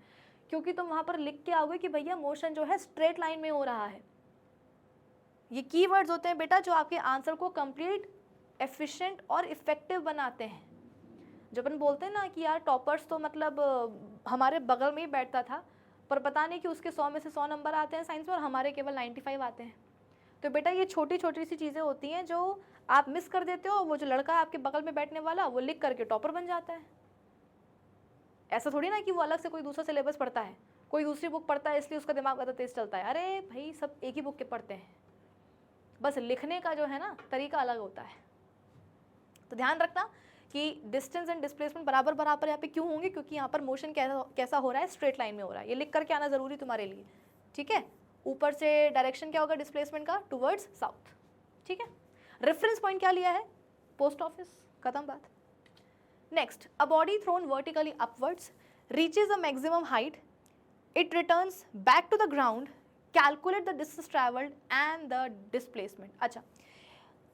क्योंकि तुम वहां पर लिख के आओगे कि भैया मोशन जो है स्ट्रेट लाइन में हो रहा है। ये कीवर्ड्स होते हैं बेटा जो आपके आंसर को कंप्लीट, एफिशिएंट और इफेक्टिव बनाते हैं। जब अपन बोलते हैं ना कि यार टॉपर्स तो मतलब हमारे बगल में ही बैठता था, पर पता नहीं कि उसके 100 में से 100 नंबर आते हैं साइंस में और हमारे केवल 95 आते हैं। तो बेटा ये छोटी छोटी सी चीज़ें होती हैं जो आप मिस कर देते हो। वो जो लड़का है आपके बगल में बैठने वाला, वो लिख करके टॉपर बन जाता है। ऐसा थोड़ी ना कि वो अलग से कोई दूसरा सिलेबस पढ़ता है, कोई दूसरी बुक पढ़ता है इसलिए उसका दिमाग ज़्यादा तेज चलता है। अरे भाई सब एक ही बुक के पढ़ते हैं, बस लिखने का जो है ना तरीका अलग होता है। तो ध्यान रखना कि डिस्टेंस एंड डिस्प्लेसमेंट बराबर बराबर यहाँ पे क्यों होंगे, क्योंकि यहाँ पर मोशन कैसा हो रहा है, स्ट्रेट लाइन में हो रहा है। ये लिख करके आना जरूरी तुम्हारे लिए, ठीक है। ऊपर से डायरेक्शन क्या होगा डिस्प्लेसमेंट का, टुवर्ड्स साउथ, ठीक है। रेफरेंस पॉइंट क्या लिया है, पोस्ट ऑफिस, खत्म बात। Next, a body thrown vertically upwards reaches a maximum height, it returns back to the ground, calculate the distance travelled and the displacement. अच्छा,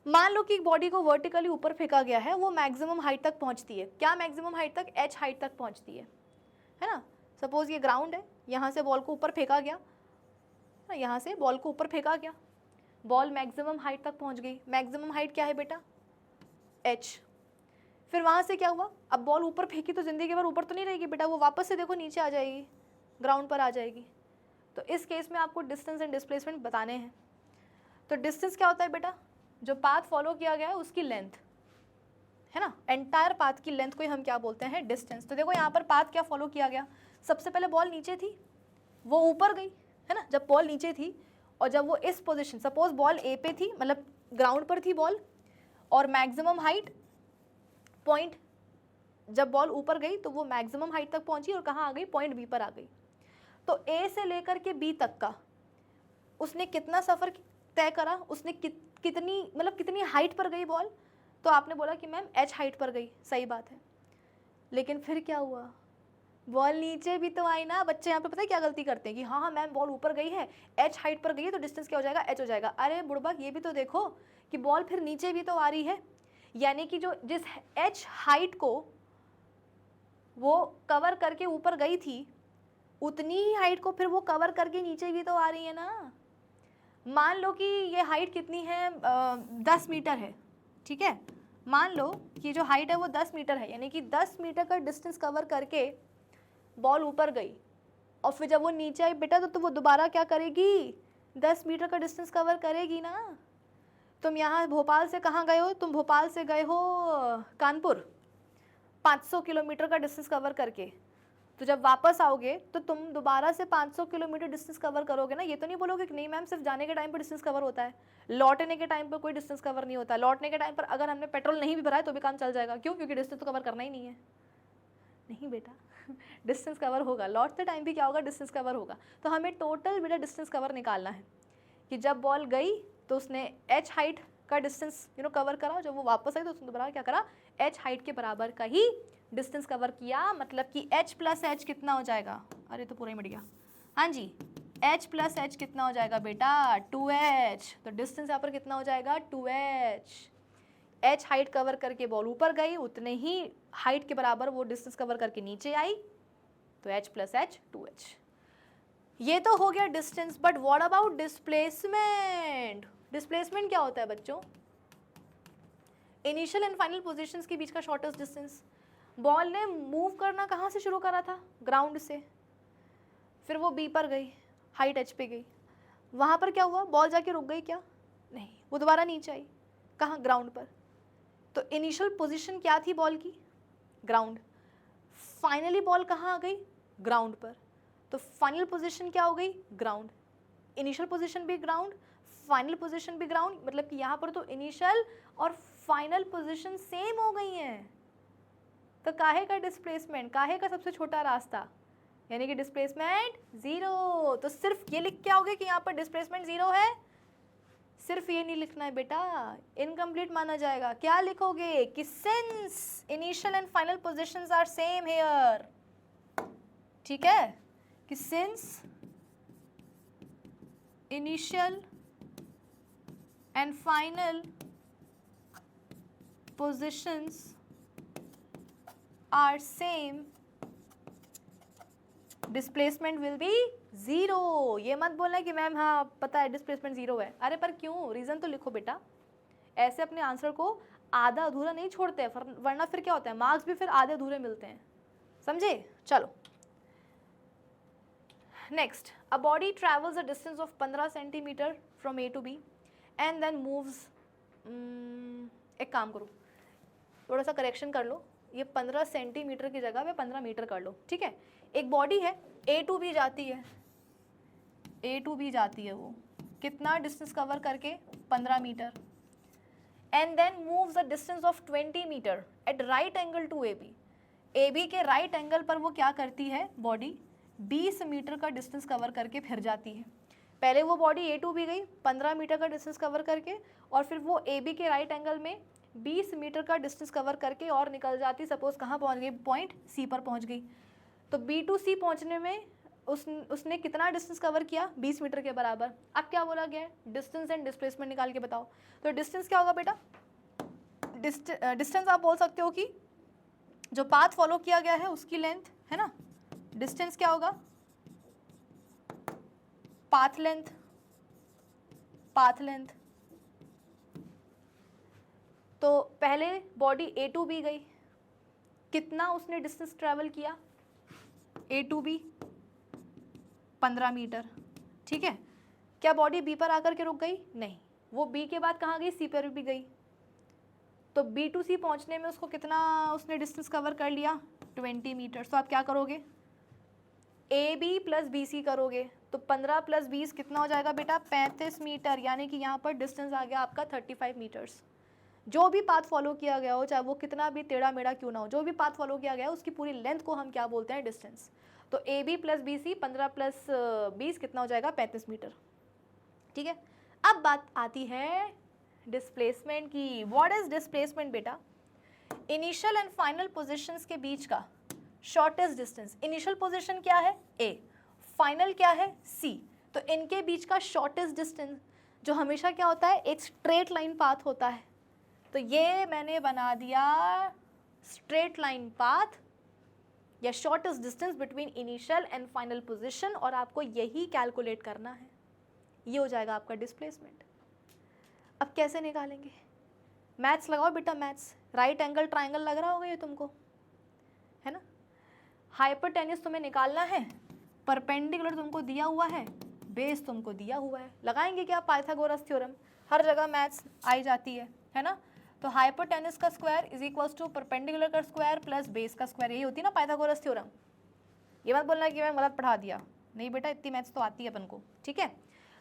मान लो कि बॉडी को वर्टिकली ऊपर फेंका गया है, वो मैक्सिमम हाइट तक पहुंचती है। क्या मैक्सिमम हाइट तक, एच हाइट तक पहुंचती है ना। सपोज ये ग्राउंड है, यहाँ से बॉल को ऊपर फेंका गया, यहाँ से बॉल को ऊपर फेंका गया, बॉल मैक्सिमम हाइट तक पहुंच गई। मैक्सिमम हाइट क्या है बेटा, एच। फिर वहाँ से क्या हुआ, अब बॉल ऊपर फेंकी तो जिंदगी भर ऊपर तो नहीं रहेगी बेटा, वो वापस से देखो नीचे आ जाएगी, ग्राउंड पर आ जाएगी। तो इस केस में आपको डिस्टेंस एंड डिस्प्लेसमेंट बताने हैं। तो डिस्टेंस क्या होता है बेटा, जो पाथ फॉलो किया गया है उसकी लेंथ, है ना। एंटायर पाथ की लेंथ को हम क्या बोलते हैं, डिस्टेंस। तो देखो यहाँ पर पाथ क्या फॉलो किया गया, सबसे पहले बॉल नीचे थी, वो ऊपर गई, है ना। जब बॉल नीचे थी और जब वो इस पोजीशन, सपोज बॉल ए पे थी, मतलब ग्राउंड पर थी बॉल, और मैक्सिमम हाइट पॉइंट, जब बॉल ऊपर गई तो वो मैक्सिमम हाइट तक पहुंची और कहाँ आ गई, पॉइंट बी पर आ गई। तो ए से लेकर के बी तक का उसने कितना सफ़र तय करा, उसने कितनी मतलब कितनी हाइट पर गई बॉल। तो आपने बोला कि मैम एच हाइट पर गई, सही बात है। लेकिन फिर क्या हुआ, बॉल नीचे भी तो आई ना। बच्चे यहाँ पे पता है क्या गलती करते हैं कि हाँ मैम बॉल ऊपर गई है, एच हाइट पर गई है, तो डिस्टेंस क्या हो जाएगा, एच हो जाएगा। अरे बुड़बक, ये भी तो देखो कि बॉल फिर नीचे भी तो आ रही है, यानी कि जो जिस एच हाइट को वो कवर करके ऊपर गई थी, उतनी ही हाइट को फिर वो कवर करके नीचे भी तो आ रही है ना। मान लो कि ये हाइट कितनी है, 10 मीटर है, ठीक है। मान लो कि जो हाइट है वो 10 मीटर है, यानी कि 10 मीटर का डिस्टेंस कवर करके बॉल ऊपर गई, और फिर जब वो नीचे आई बेटा तो वो दोबारा क्या करेगी, 10 मीटर का डिस्टेंस कवर करेगी ना। तुम यहाँ भोपाल से कहाँ गए हो, तुम भोपाल से गए हो कानपुर, 500 किलोमीटर का डिस्टेंस कवर करके। तो जब वापस आओगे तो तुम दोबारा से 500 किलोमीटर डिस्टेंस कवर करोगे ना। ये तो नहीं बोलोगे कि नहीं मैम सिर्फ जाने के टाइम पर डिस्टेंस कवर होता है, लौटने के टाइम पर कोई डिस्टेंस कवर नहीं होता। लौटने के टाइम पर अगर हमने पेट्रोल नहीं भी भरा है तो भी काम चल जाएगा। क्यों, क्योंकि डिस्टेंस तो कवर करना ही नहीं है। नहीं बेटा, डिस्टेंस कवर होगा, लौटते टाइम भी क्या होगा, डिस्टेंस कवर होगा। तो हमें टोटल बेटा डिस्टेंस कवर निकालना है कि जब बॉल गई तो उसने एच हाइट का डिस्टेंस कवर करा, जब वो वापस आई तो उसने दोबारा क्या करा, एच हाइट के बराबर का ही डिस्टेंस कवर किया। मतलब कि h प्लस एच कितना हो जाएगा, अरे तो पूरा ही मिट गया, हाँ जी, h प्लस एच कितना हो जाएगा बेटा, 2h। तो डिस्टेंस यहाँ पर कितना हो जाएगा, 2h। h हाइट कवर करके बॉल ऊपर गई, उतने ही हाइट के बराबर वो डिस्टेंस कवर करके नीचे आई, तो h प्लस एच 2h। ये तो हो गया distance, but what about displacement. Displacement क्या होता है बच्चों, इनिशियल एंड फाइनल पोजीशंस के बीच का शॉर्टेस्ट डिस्टेंस। बॉल ने मूव करना कहाँ से शुरू करा था, ग्राउंड से, फिर वो बी पर गई, हाइट एच पे गई, वहाँ पर क्या हुआ, बॉल जाके रुक गई क्या, नहीं, वो दोबारा नीचे आई, कहाँ, ग्राउंड पर। तो इनिशियल पोजीशन क्या थी बॉल की, ग्राउंड। फाइनली बॉल कहाँ आ गई, ग्राउंड पर, तो फाइनल पोजीशन क्या हो गई, ग्राउंड, इनिशियल पोजीशन भी ग्राउंड, फाइनल पोजीशन भी ग्राउंड, मतलब कि यहाँ पर तो इनिशियल और फाइनल पोजीशन सेम हो गई हैं। तो काहे का डिस्प्लेसमेंट, काहे का सबसे छोटा रास्ता, यानी कि डिस्प्लेसमेंट जीरो। तो सिर्फ ये लिख के आओगे कि यहाँ पर डिस्प्लेसमेंट जीरो है, सिर्फ ये नहीं लिखना है बेटा, इनकम्प्लीट माना जाएगा। क्या लिखोगे कि since initial and final positions are same here, ठीक है, कि since initial and final positions are same, displacement will be zero. ये मत बोलना कि मैम हाँ पता है डिस्प्लेसमेंट जीरो है, अरे पर क्यों, रीजन तो लिखो बेटा। ऐसे अपने आंसर को आधा अधूरा नहीं छोड़ते हैं, वरना फिर क्या होता है, मार्क्स भी फिर आधे अधूरे मिलते हैं, समझे। चलो next, a body travels a distance of 15 centimetre from A to B and then moves, एक काम करो, थोड़ा सा करेक्शन कर लो, ये 15 सेंटीमीटर की जगह पे 15 मीटर कर लो, ठीक है। एक बॉडी है, ए टू बी जाती है, ए टू बी जाती है, वो कितना डिस्टेंस कवर करके, 15 metre, and then moves a distance of 20 metre at right angle to A B, A B के राइट एंगल पर वो क्या करती है, बॉडी 20 मीटर का डिस्टेंस कवर करके फिर जाती है। पहले वो बॉडी ए टू बी गई 15 मीटर का डिस्टेंस कवर करके, और फिर वो ए बी के राइट एंगल में 20 मीटर का डिस्टेंस कवर करके और निकल जाती, सपोज कहाँ पहुँच गई, पॉइंट सी पर पहुँच गई। तो बी टू सी पहुँचने में उसने कितना डिस्टेंस कवर किया, 20 मीटर के बराबर। अब क्या बोला गया है, डिस्टेंस एंड डिस्प्लेसमेंट निकाल के बताओ। तो डिस्टेंस क्या होगा बेटा, डिस्टेंस आप बोल सकते हो कि जो पाथ फॉलो किया गया है उसकी लेंथ, है ना, डिस्टेंस क्या होगा, पाथ लेंथ, पाथ लेंथ। तो पहले बॉडी ए टू बी गई, कितना उसने डिस्टेंस ट्रेवल किया, ए टू बी 15 मीटर, ठीक है। क्या बॉडी बी पर आकर के रुक गई, नहीं, वो बी के बाद कहाँ गई, सी पर भी गई। तो बी टू सी पहुँचने में उसको कितना उसने डिस्टेंस कवर कर लिया, 20 मीटर। तो आप क्या करोगे, A B plus B C करोगे, तो 15 प्लस 20 कितना हो जाएगा बेटा, 35 मीटर, यानी कि यहाँ पर डिस्टेंस आ गया आपका 35 मीटर्स। जो भी पाथ फॉलो किया गया हो, चाहे वो कितना भी टेढ़ा मेढ़ा क्यों ना हो, जो भी पाथ फॉलो किया गया है उसकी पूरी लेंथ को हम क्या बोलते हैं, डिस्टेंस। तो A B plus B C 15 plus 20 कितना हो जाएगा, 35 मीटर, ठीक है। अब बात आती है डिस्प्लेसमेंट की। व्हाट इज डिस्प्लेसमेंट बेटा, इनिशियल एंड फाइनल पोजीशंस के बीच का शॉर्टेस्ट डिस्टेंस। इनिशियल पोजीशन क्या है, ए, फाइनल क्या है, सी। तो इनके बीच का शॉर्टेस्ट डिस्टेंस जो हमेशा क्या होता है, एक स्ट्रेट लाइन पाथ होता है। तो ये मैंने बना दिया स्ट्रेट लाइन पाथ या shortest distance between initial and final position, और आपको यही कैलकुलेट करना है, ये हो जाएगा आपका डिस्प्लेसमेंट। अब कैसे निकालेंगे, मैथ्स लगाओ बेटा, मैथ्स, राइट एंगल ट्राइंगल लग रहा होगा ये तुमको, है ना। हाइपोटेन्यूज तुम्हें निकालना है, परपेंडिकुलर तुमको दिया हुआ है, बेस तुमको दिया हुआ है, लगाएंगे क्या, पाइथागोरस थ्योरम, हर जगह मैथ्स आई जाती है ना। तो हाइपोटेन्यूज का square is equals to perpendicular का स्क्वायर प्लस बेस का स्क्वायर, यही होती है ना पाइथागोरस थ्योरम। ये मत बोलना कि मैं गलत पढ़ा दिया, नहीं बेटा इतनी मैथ्स तो आती है अपन को, ठीक है।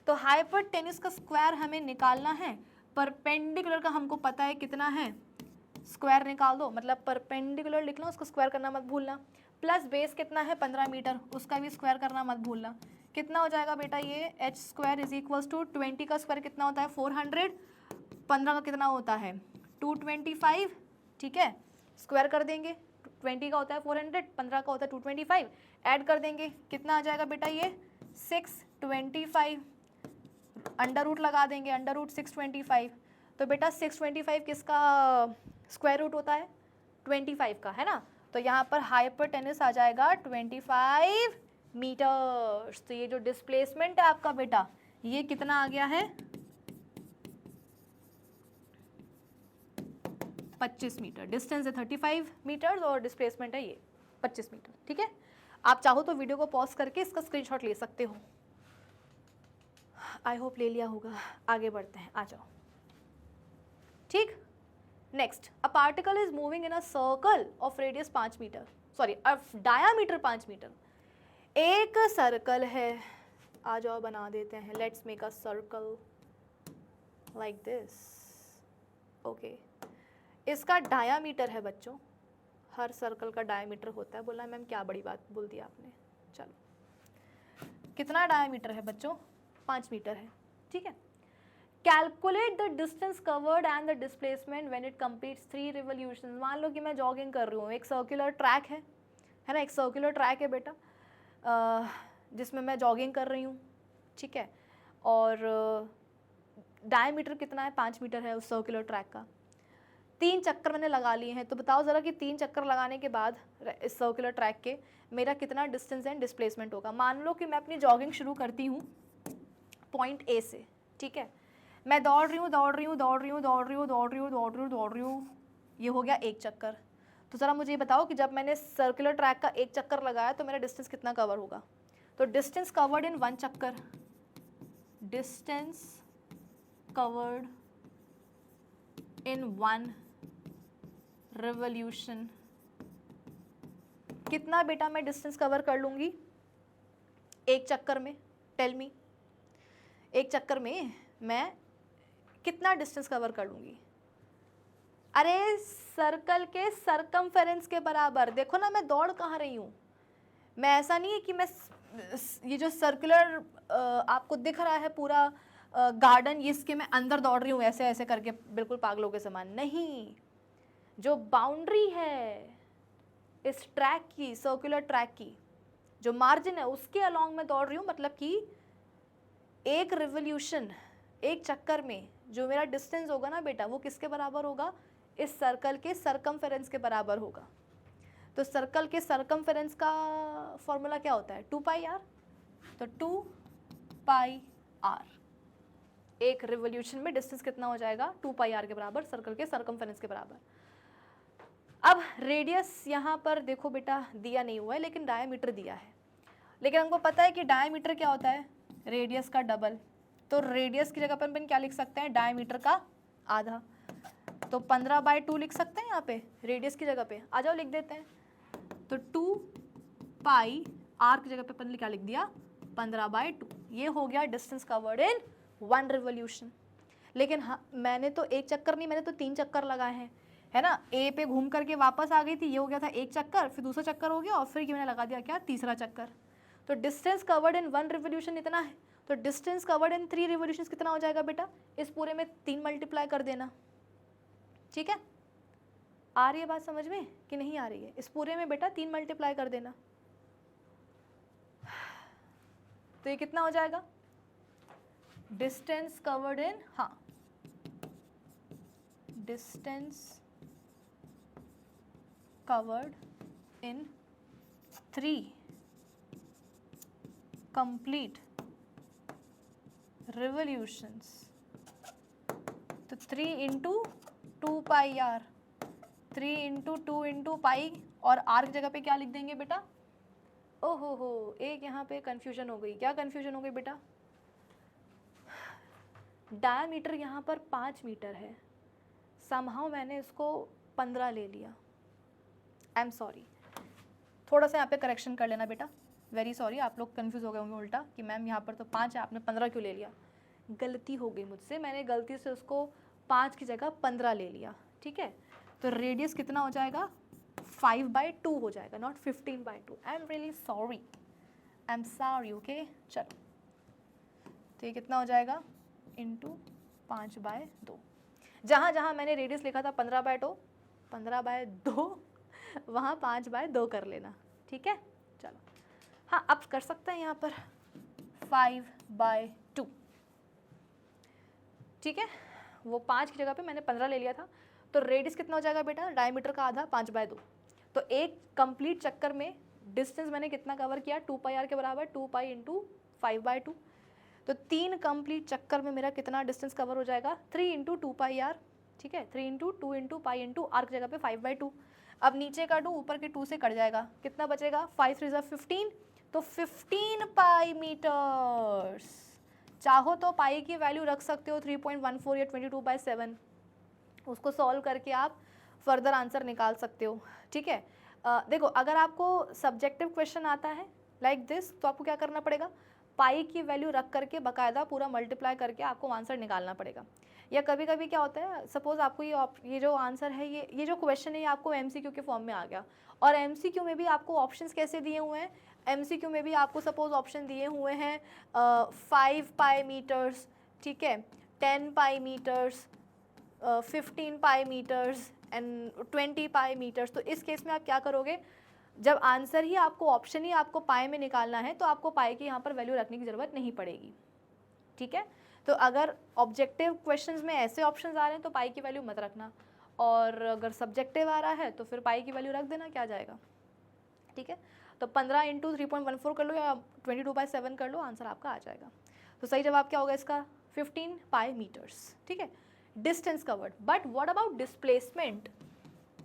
तो हाइपोटेन्यूज का स्क्वायर हमें निकालना है, परपेंडिकुलर का हमको पता है कितना है, स्क्वायर निकाल दो, मतलब परपेंडिकुलर लिख लो, उसका स्क्वायर करना मत भूलना, प्लस बेस कितना है 15 मीटर, उसका भी स्क्वायर करना मत भूलना। कितना हो जाएगा बेटा ये, H square is equals to 20 का स्क्वायर कितना होता है 400, 15 का कितना होता है 225, ठीक है। स्क्वायर कर देंगे, 20 का होता है 400, 15 का होता है 225, ऐड कर देंगे, कितना आ जाएगा बेटा ये 625, अंडर रूट लगा देंगे, अंडर रूट 625। तो बेटा 625 किसका स्क्वायर रूट होता है, 25 का, है ना। तो यहाँ पर हाइपोटेन्यूज आ जाएगा 25 मीटर्स। तो ये जो डिस्प्लेसमेंट है आपका बेटा, ये कितना आ गया है 25 मीटर। डिस्टेंस है 35 मीटर्स और डिस्प्लेसमेंट है ये 25 मीटर, ठीक है। आप चाहो तो वीडियो को पॉज करके इसका स्क्रीनशॉट ले सकते हो, आई होप ले लिया होगा। आगे बढ़ते हैं, आ जाओ, ठीक। Next, a particle is moving in a circle of radius 5 metre, sorry of diameter 5 metre. एक सर्कल है, आ जाओ बना देते हैं, let's make a circle like this, okay. इसका डायामीटर है बच्चों, हर सर्कल का डायामीटर होता है। बोला मैम क्या बड़ी बात बोल दी आपने, चलो कितना डायामीटर है बच्चों, 5 मीटर है, ठीक है। Calculate the distance covered and the displacement when it completes 3 revolution. मान लो कि मैं जॉगिंग कर रही हूँ, एक सर्कुलर ट्रैक है ना, एक सर्कुलर ट्रैक है बेटा, जिसमें मैं जॉगिंग कर रही हूँ, ठीक है, और डायमीटर कितना है, 5 मीटर है उस सर्कुलर ट्रैक का। 3 चक्कर मैंने लगा लिए हैं, तो बताओ ज़रा कि 3 चक्कर लगाने के बाद इस सर्कुलर ट्रैक के मेरा कितना डिस्टेंस एंड डिस्प्लेसमेंट होगा। मान लो कि मैं अपनी जॉगिंग शुरू करती हूँ पॉइंट ए से, ठीक है, मैं दौड़ रही हूँ, ये हो गया एक चक्कर। तो ज़रा मुझे ये बताओ कि जब मैंने सर्कुलर ट्रैक का एक चक्कर लगाया तो मेरा डिस्टेंस कितना कवर होगा। तो डिस्टेंस कवर्ड इन 1 चक्कर, डिस्टेंस कवर्ड इन 1 रिवोल्यूशन, कितना बेटा मैं डिस्टेंस कवर कर लूँगी एक चक्कर में, टेल मी, एक चक्कर में मैं कितना डिस्टेंस कवर कर लूँगी। अरे सर्कल के सरकमफेरेंस के बराबर। देखो ना मैं दौड़ कहाँ रही हूँ, मैं ऐसा नहीं है कि मैं ये जो सर्कुलर आपको दिख रहा है पूरा गार्डन, ये इसके मैं अंदर दौड़ रही हूँ ऐसे ऐसे करके बिल्कुल पागलों के समान, नहीं। जो बाउंड्री है इस ट्रैक की, सर्कुलर ट्रैक की जो मार्जिन है उसके अलॉन्ग मैं दौड़ रही हूँ, मतलब कि एक रिवोल्यूशन, एक चक्कर में जो मेरा डिस्टेंस होगा ना बेटा, वो किसके बराबर होगा, इस सर्कल के सरकमफेरेंस के बराबर होगा। तो सर्कल के सरकमफेरेंस का फॉर्मूला क्या होता है, 2 पाई आर। तो 2 पाई आर, एक रिवोल्यूशन में डिस्टेंस कितना हो जाएगा, 2 पाई आर के बराबर, सर्कल के सरकमफेरेंस के बराबर। अब रेडियस यहाँ पर देखो बेटा दिया नहीं हुआ है, लेकिन डायमीटर दिया है। लेकिन हमको पता है कि डायमीटर क्या होता है, रेडियस का डबल। तो रेडियस की जगह पर अपन क्या लिख सकते हैं, डायमीटर का आधा। तो 15/2 लिख सकते हैं यहाँ पे रेडियस की जगह पे, आ जाओ लिख देते हैं। तो 2 पाई आर की जगह पे अपन ने क्या लिख दिया, 15/2। ये हो गया डिस्टेंस कवर्ड इन 1 रिवोल्यूशन। लेकिन हाँ, मैंने तो एक चक्कर नहीं, मैंने तो 3 चक्कर लगाए हैं, है ना। ए पे घूम करके वापस आ गई थी, ये हो गया था एक चक्कर, फिर दूसरा चक्कर हो गया, और फिर ये मैंने लगा दिया क्या, तीसरा चक्कर। तो डिस्टेंस कवर्ड इन 1 रिवोल्यूशन इतना है। तो डिस्टेंस कवर्ड इन 3 रिवोल्यूशन कितना हो जाएगा बेटा, इस पूरे में 3 मल्टीप्लाई कर देना, ठीक है। आ रही है बात समझ में कि नहीं आ रही है, इस पूरे में बेटा 3 मल्टीप्लाई कर देना। तो ये कितना हो जाएगा, डिस्टेंस कवर्ड इन, हाँ, distance covered in 3 complete revolutions. तो 3 into 2 pi r, 3 into 2 into pi, और आर की जगह पे क्या लिख देंगे बेटा, ओहो हो, एक यहाँ पे कंफ्यूजन हो गई। क्या कंफ्यूजन हो गई बेटा, डायमीटर यहाँ पर 5 मीटर है, समहाउ मैंने इसको 15 ले लिया। आई एम सॉरी, थोड़ा सा यहाँ पे करेक्शन कर लेना बेटा, वेरी सॉरी। आप लोग कंफ्यूज हो गए होंगे उल्टा कि मैम यहाँ पर तो 5 है, आपने 15 क्यों ले लिया। गलती हो गई मुझसे, मैंने गलती से उसको 5 की जगह 15 ले लिया, ठीक है। तो रेडियस कितना हो जाएगा, 5/2 हो जाएगा, not 15/2। I am really sorry, I am sorry, okay. चलो, तो ये कितना हो जाएगा, इंटू 5/2। जहाँ जहाँ मैंने रेडियस लिखा था 15/2 वहाँ 5/2 कर लेना, ठीक है। चलो, हाँ अब कर सकते हैं यहाँ पर 5/2, ठीक है। वो 5 की जगह पे मैंने 15 ले लिया था। तो रेडियस कितना हो जाएगा बेटा, डायमीटर का आधा, 5/2। तो एक कंप्लीट चक्कर में डिस्टेंस मैंने कितना कवर किया, 2 पाई आर के बराबर, 2 पाई इंटू 5/2। तो 3 कंप्लीट चक्कर में मेरा कितना डिस्टेंस कवर हो जाएगा, 3 इंटू 2 पाई आर, ठीक है। 3 into 2 into pi into r की जगह पे 5/2। अब नीचे का 2 ऊपर के 2 से कट जाएगा, कितना बचेगा, 5 3 15। तो 15 पाई मीटर्स। चाहो तो पाई की वैल्यू रख सकते हो 3.14 या 22/7, उसको सॉल्व करके आप फर्दर आंसर निकाल सकते हो, ठीक है। देखो अगर आपको सब्जेक्टिव क्वेश्चन आता है लाइक दिस, तो आपको क्या करना पड़ेगा, पाई की वैल्यू रख करके बाकायदा पूरा मल्टीप्लाई करके आपको आंसर निकालना पड़ेगा। या कभी कभी क्या होता है, सपोज आपको ये जो आंसर है, ये जो क्वेश्चन है, ये आपको एमसीक्यू के फॉर्म में आ गया, और एमसीक्यू में भी आपको ऑप्शंस कैसे दिए हुए हैं, एमसीक्यू में भी आपको सपोज ऑप्शन दिए हुए हैं 5 पाई मीटर्स, ठीक है, 10 pi meters, 15 pi meters and 20 pi meters. तो इस केस में आप क्या करोगे, जब आंसर ही आपको, ऑप्शन ही आपको पाई में निकालना है, तो आपको पाई की यहाँ पर वैल्यू रखने की ज़रूरत नहीं पड़ेगी, ठीक है। तो अगर ऑब्जेक्टिव क्वेश्चंस में ऐसे ऑप्शंस आ रहे हैं तो पाई की वैल्यू मत रखना, और अगर सब्जेक्टिव आ रहा है तो फिर पाई की वैल्यू रख देना, क्या जाएगा, ठीक है। तो 15 इंटू 3.14 कर लो या 22/7 कर लो, आंसर आपका आ जाएगा। तो सही जवाब क्या होगा इसका, 15 पाई मीटर्स, ठीक है। Distance covered. But what about displacement?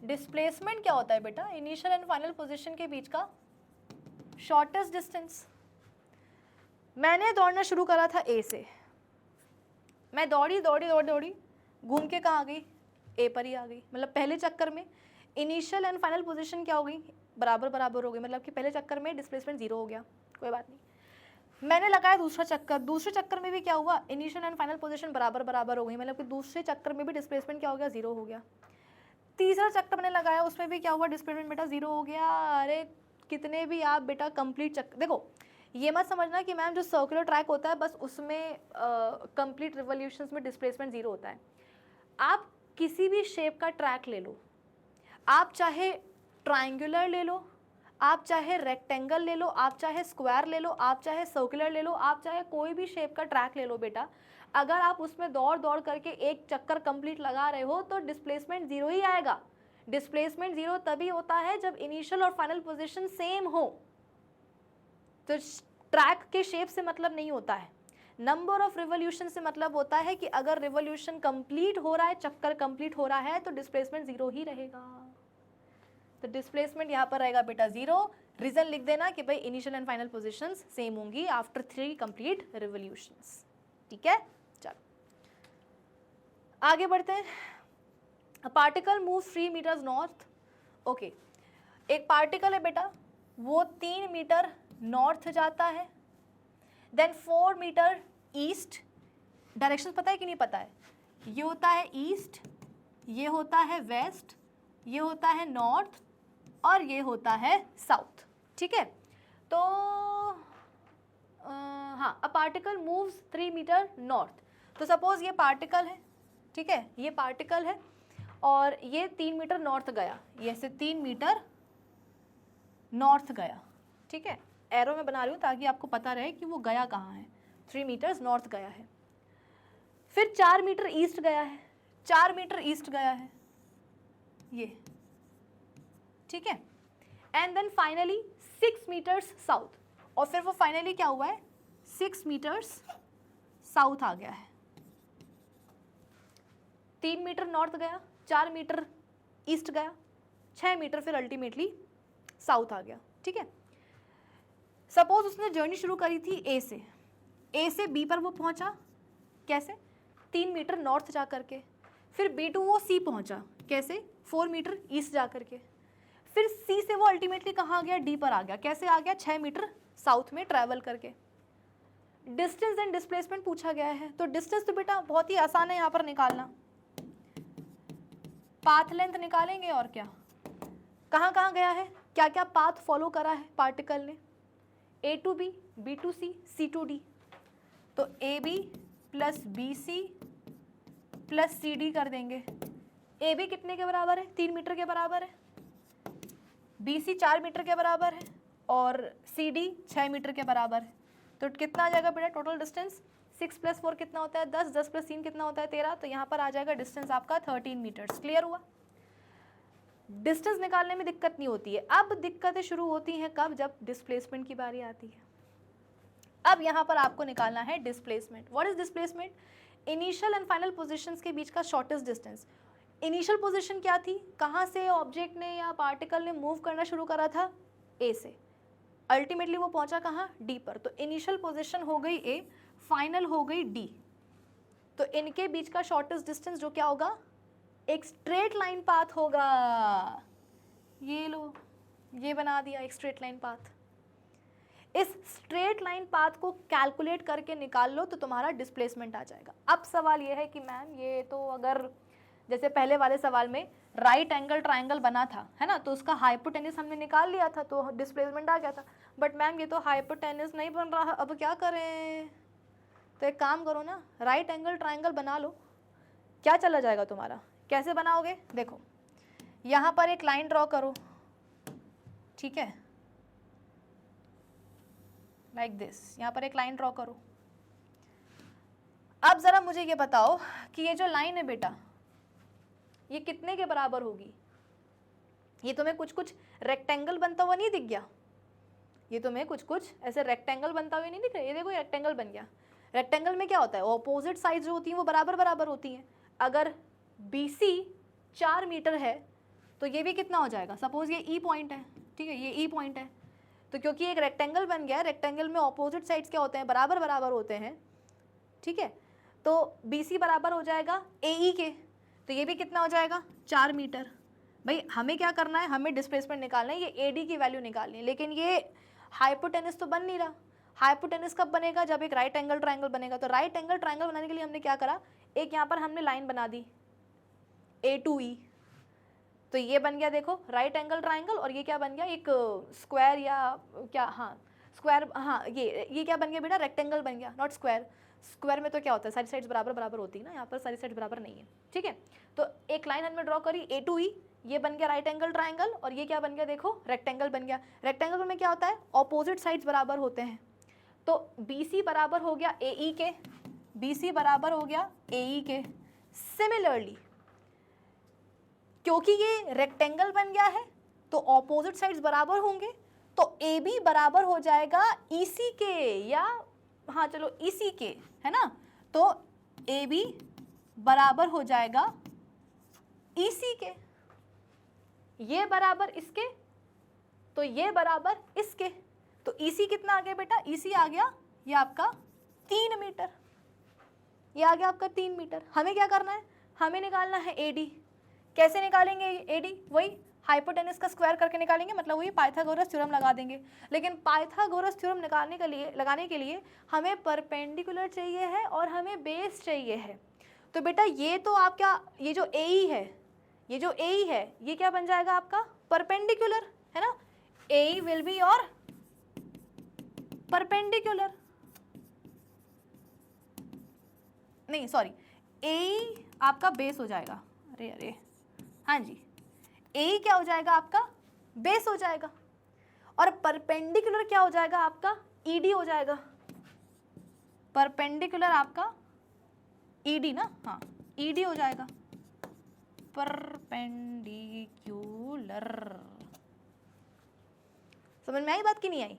Displacement क्या होता है बेटा, इनिशियल एंड फाइनल पोजीशन के बीच का शॉर्टेस्ट डिस्टेंस। मैंने दौड़ना शुरू करा था ए से, मैं दौड़ी दौड़ी दौड़ी दौड़ी घूम के कहाँ आ गई, ए पर ही आ गई। मतलब पहले चक्कर में इनिशियल एंड फाइनल पोजीशन क्या हो गई, बराबर बराबर हो गई, मतलब कि पहले चक्कर में डिस्प्लेसमेंट जीरो हो गया, कोई बात नहीं। मैंने लगाया दूसरा चक्कर, दूसरे चक्कर में भी क्या हुआ, इनिशियल एंड फाइनल पोजीशन बराबर बराबर हो गई, मतलब कि दूसरे चक्कर में भी डिस्प्लेसमेंट क्या हो गया, जीरो हो गया। तीसरा चक्कर मैंने लगाया, उसमें भी क्या हुआ, डिस्प्लेसमेंट बेटा जीरो हो गया। अरे कितने भी आप बेटा कंप्लीट चक्कर, देखो ये मत समझना कि मैम जो सर्कुलर ट्रैक होता है बस उसमें कंप्लीट रिवोल्यूशंस में डिस्प्लेसमेंट जीरो होता है। आप किसी भी शेप का ट्रैक ले लो, आप चाहे ट्रायंगुलर ले लो, आप चाहे रेक्टेंगल ले लो, आप चाहे स्क्वायर ले लो, आप चाहे सर्कुलर ले लो, आप चाहे कोई भी शेप का ट्रैक ले लो बेटा, अगर आप उसमें दौड़ दौड़ करके एक चक्कर कंप्लीट लगा रहे हो तो डिस्प्लेसमेंट जीरो ही आएगा। डिस्प्लेसमेंट जीरो तभी होता है जब इनिशियल और फाइनल पोजीशन सेम हो। तो ट्रैक के शेप से मतलब नहीं होता है, नंबर ऑफ रिवोल्यूशन से मतलब होता है कि अगर रिवोल्यूशन कंप्लीट हो रहा है, चक्कर कंप्लीट हो रहा है, तो डिस्प्लेसमेंट जीरो ही रहेगा। तो डिस्प्लेसमेंट यहाँ पर रहेगा बेटा जीरो। रीजन लिख देना कि भाई initial and final positions same होंगी आफ्टर 3 कंप्लीट रिवोल्यूशंस, ठीक है। चलो आगे बढ़ते हैं। Particle move 3 metres north. Okay, एक पार्टिकल है बेटा, वो 3 मीटर नॉर्थ जाता है, देन 4 मीटर ईस्ट। डायरेक्शन पता है कि नहीं पता है, ये होता है ईस्ट, ये होता है वेस्ट, ये होता है नॉर्थ, और ये होता है साउथ, ठीक है। तो हाँ, a particle moves 3 metre north. तो सपोज ये पार्टिकल है, ठीक है, ये पार्टिकल है और ये 3 मीटर नॉर्थ गया, ये से 3 मीटर नॉर्थ गया, ठीक है। एरो में बना रही हूँ ताकि आपको पता रहे कि वो गया कहाँ है। 3 मीटर्स नॉर्थ गया है, फिर 4 मीटर ईस्ट गया है, 4 मीटर ईस्ट गया है ये, ठीक है। And then finally 6 metres south, और फिर वो फाइनली क्या हुआ है, 6 मीटर्स साउथ आ गया है। 3 मीटर नॉर्थ गया, 4 मीटर ईस्ट गया, 6 मीटर फिर अल्टीमेटली साउथ आ गया, ठीक है। सपोज उसने जर्नी शुरू करी थी ए से बी पर वो पहुंचा, कैसे, 3 मीटर नॉर्थ जा करके, फिर बी टू वो सी पहुंचा, कैसे, 4 मीटर ईस्ट जा करके, फिर सी से वो अल्टीमेटली कहाँ आ गया, डी पर आ गया, कैसे आ गया, 6 मीटर साउथ में ट्रैवल करके। डिस्टेंस एंड डिस्प्लेसमेंट पूछा गया है, तो डिस्टेंस तो बेटा बहुत ही आसान है यहाँ पर निकालना, पाथ लेंथ निकालेंगे और क्या, कहाँ कहाँ गया है, क्या क्या पाथ फॉलो करा है पार्टिकल ने, A to B, B to C, C to D. तो A B plus B C plus C D कर देंगे। ए बी कितने के बराबर है, 3 मीटर के बराबर है, बी सी 4 मीटर के बराबर है, और सी डी 6 मीटर के बराबर है। तो कितना आ जाएगा बेटा टोटल डिस्टेंस, 6 + 4 कितना होता है 10, 10 + 3 कितना होता है 13। तो यहाँ पर आ जाएगा डिस्टेंस आपका 13 मीटर्स। क्लियर हुआ। डिस्टेंस निकालने में दिक्कत नहीं होती है। अब दिक्कतें शुरू होती हैं कब, जब डिस्प्लेसमेंट की बारी आती है। अब यहाँ पर आपको निकालना है displacement. What is displacement, initial and final positions के बीच का शॉर्टेस्ट डिस्टेंस। इनिशियल पोजीशन क्या थी, कहाँ से ऑब्जेक्ट ने या पार्टिकल ने मूव करना शुरू करा था, ए से, अल्टीमेटली वो पहुंचा कहाँ, डी पर। तो इनिशियल पोजीशन हो गई ए, फाइनल हो गई डी। तो इनके बीच का शॉर्टेस्ट डिस्टेंस जो क्या होगा, एक स्ट्रेट लाइन पाथ होगा, ये लो, ये बना दिया एक स्ट्रेट लाइन पाथ। इस स्ट्रेट लाइन पाथ को कैलकुलेट करके निकाल लो तो तुम्हारा डिस्प्लेसमेंट आ जाएगा। अब सवाल ये है कि मैम ये तो अगर जैसे पहले वाले सवाल में राइट एंगल ट्रायंगल बना था, है ना, तो उसका हाइपोटेनस हमने निकाल लिया था तो डिस्प्लेसमेंट आ गया था। बट मैम ये तो हाइपोटेनस नहीं बन रहा, अब क्या करें? तो एक काम करो ना, राइट एंगल ट्रायंगल बना लो। क्या चला जाएगा तुम्हारा? कैसे बनाओगे? देखो, यहाँ पर एक लाइन ड्रॉ करो, ठीक है, लाइक दिस, यहाँ पर एक लाइन ड्रॉ करो। अब जरा मुझे ये बताओ कि ये जो लाइन है बेटा, ये कितने के बराबर होगी? ये तुम्हें कुछ कुछ रेक्टेंगल बनता हुआ नहीं दिख गया? ये तुम्हें कुछ कुछ ऐसे रेक्टेंगल बनता हुआ नहीं दिख रहा? ये देखो रेक्टेंगल बन गया। रेक्टेंगल में क्या होता है? ऑपोजिट साइड जो होती हैं वो बराबर बराबर होती हैं। अगर BC 4 मीटर है तो ये भी कितना हो जाएगा? सपोज ये E पॉइंट है, ठीक है, ये E पॉइंट है, तो क्योंकि एक रेक्टेंगल बन गया, रेक्टेंगल में ऑपोजिट साइड्स क्या होते हैं? बराबर बराबर होते हैं, ठीक है, तो BC बराबर हो जाएगा AE के, तो ये भी कितना हो जाएगा? 4 मीटर। भाई हमें क्या करना है? हमें डिस्प्लेसमेंट निकालना है, ये AD की वैल्यू निकालनी है, लेकिन ये हाइपोटेनस तो बन नहीं रहा। हाइपोटेनस कब बनेगा? जब एक राइट एंगल ट्रायंगल बनेगा। तो राइट एंगल ट्रायंगल बनाने के लिए हमने क्या करा? एक यहाँ पर हमने लाइन बना दी A to E, तो ये बन गया देखो राइट एंगल ट्रायंगल, और ये क्या बन गया? एक स्क्वायर या क्या, हाँ स्क्वायर, हाँ ये क्या बन गया बेटा? रेक्टेंगल बन गया, नॉट स्क्वायर। स्क्वायर में तो क्या होता है? सारी साइड्स बराबर बराबर होती है ना, यहाँ पर सारी साइड्स बराबर नहीं है, ठीक है। तो एक लाइन हमने ड्रॉ करी A to E, ये बन गया राइट एंगल ट्रायंगल, और ये क्या बन गया? देखो रेक्टेंगल बन गया। रेक्टेंगल में क्या होता है? ऑपोजिट साइड्स बराबर होते हैं। तो BC बराबर हो गया AE के, BC बराबर हो गया AE के। सिमिलरली क्योंकि ये रेक्टेंगल बन गया है तो ऑपोजिट साइड्स बराबर होंगे, तो AB बराबर हो जाएगा EC के, या हाँ चलो EC के, है ना, तो AB बराबर हो जाएगा EC के। ये बराबर इसके, तो ये बराबर इसके, तो EC कितना आ गया बेटा? EC आ गया ये आपका 3 मीटर, ये आ गया आपका 3 मीटर। हमें क्या करना है? हमें निकालना है AD। कैसे निकालेंगे AD? वही हाइपोटेनस का स्क्वायर करके निकालेंगे, मतलब वही पाइथागोरस थ्योरम लगा देंगे। लेकिन पाइथागोरस थ्योरम लगाने के लिए हमें परपेंडिकुलर चाहिए है और हमें बेस चाहिए है। तो बेटा ये तो आपका ये जो AE है, ये जो AE है ये क्या बन जाएगा आपका? परपेंडिकुलर, है ना। AE विल बी और परपेंडिकुलर, नहीं सॉरी, AE आपका बेस हो जाएगा, अरे हाँ जी, AE क्या हो जाएगा आपका? बेस हो जाएगा, और परपेंडिकुलर क्या हो जाएगा आपका? ED हो जाएगा। परपेंडिकुलर आपका ED ना, हाँ ED हो जाएगा, परपेंडिकुलर। समझ में आई बात कि नहीं आई?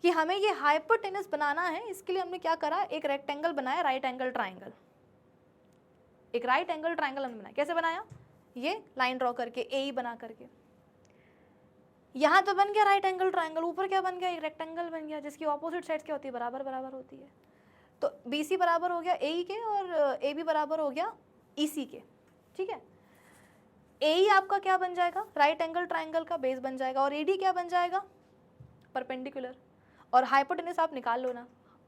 कि हमें ये हाइपोटेनस बनाना है, इसके लिए हमने क्या करा? एक रेक्टेंगल बनाया, राइट एंगल ट्रायंगल। एक राइट एंगल ट्रायंगल हमने बनाया। कैसे बनाया? ये लाइन ड्रॉ करके, AE बना करके। यहाँ तो बन गया राइट एंगल ट्रायंगल, ऊपर क्या बन गया? एक रेक्टेंगल बन गया जिसकी ऑपोजिट साइड्स क्या होती है? बराबर बराबर होती है। तो BC बराबर हो गया AE के, और AB बराबर हो गया EC के, ठीक है। AE आपका क्या बन जाएगा? राइट एंगल ट्रायंगल का बेस बन जाएगा, और AD क्या बन जाएगा? परपेंडिकुलर। और हाइपोटेनस आप निकाल लो ना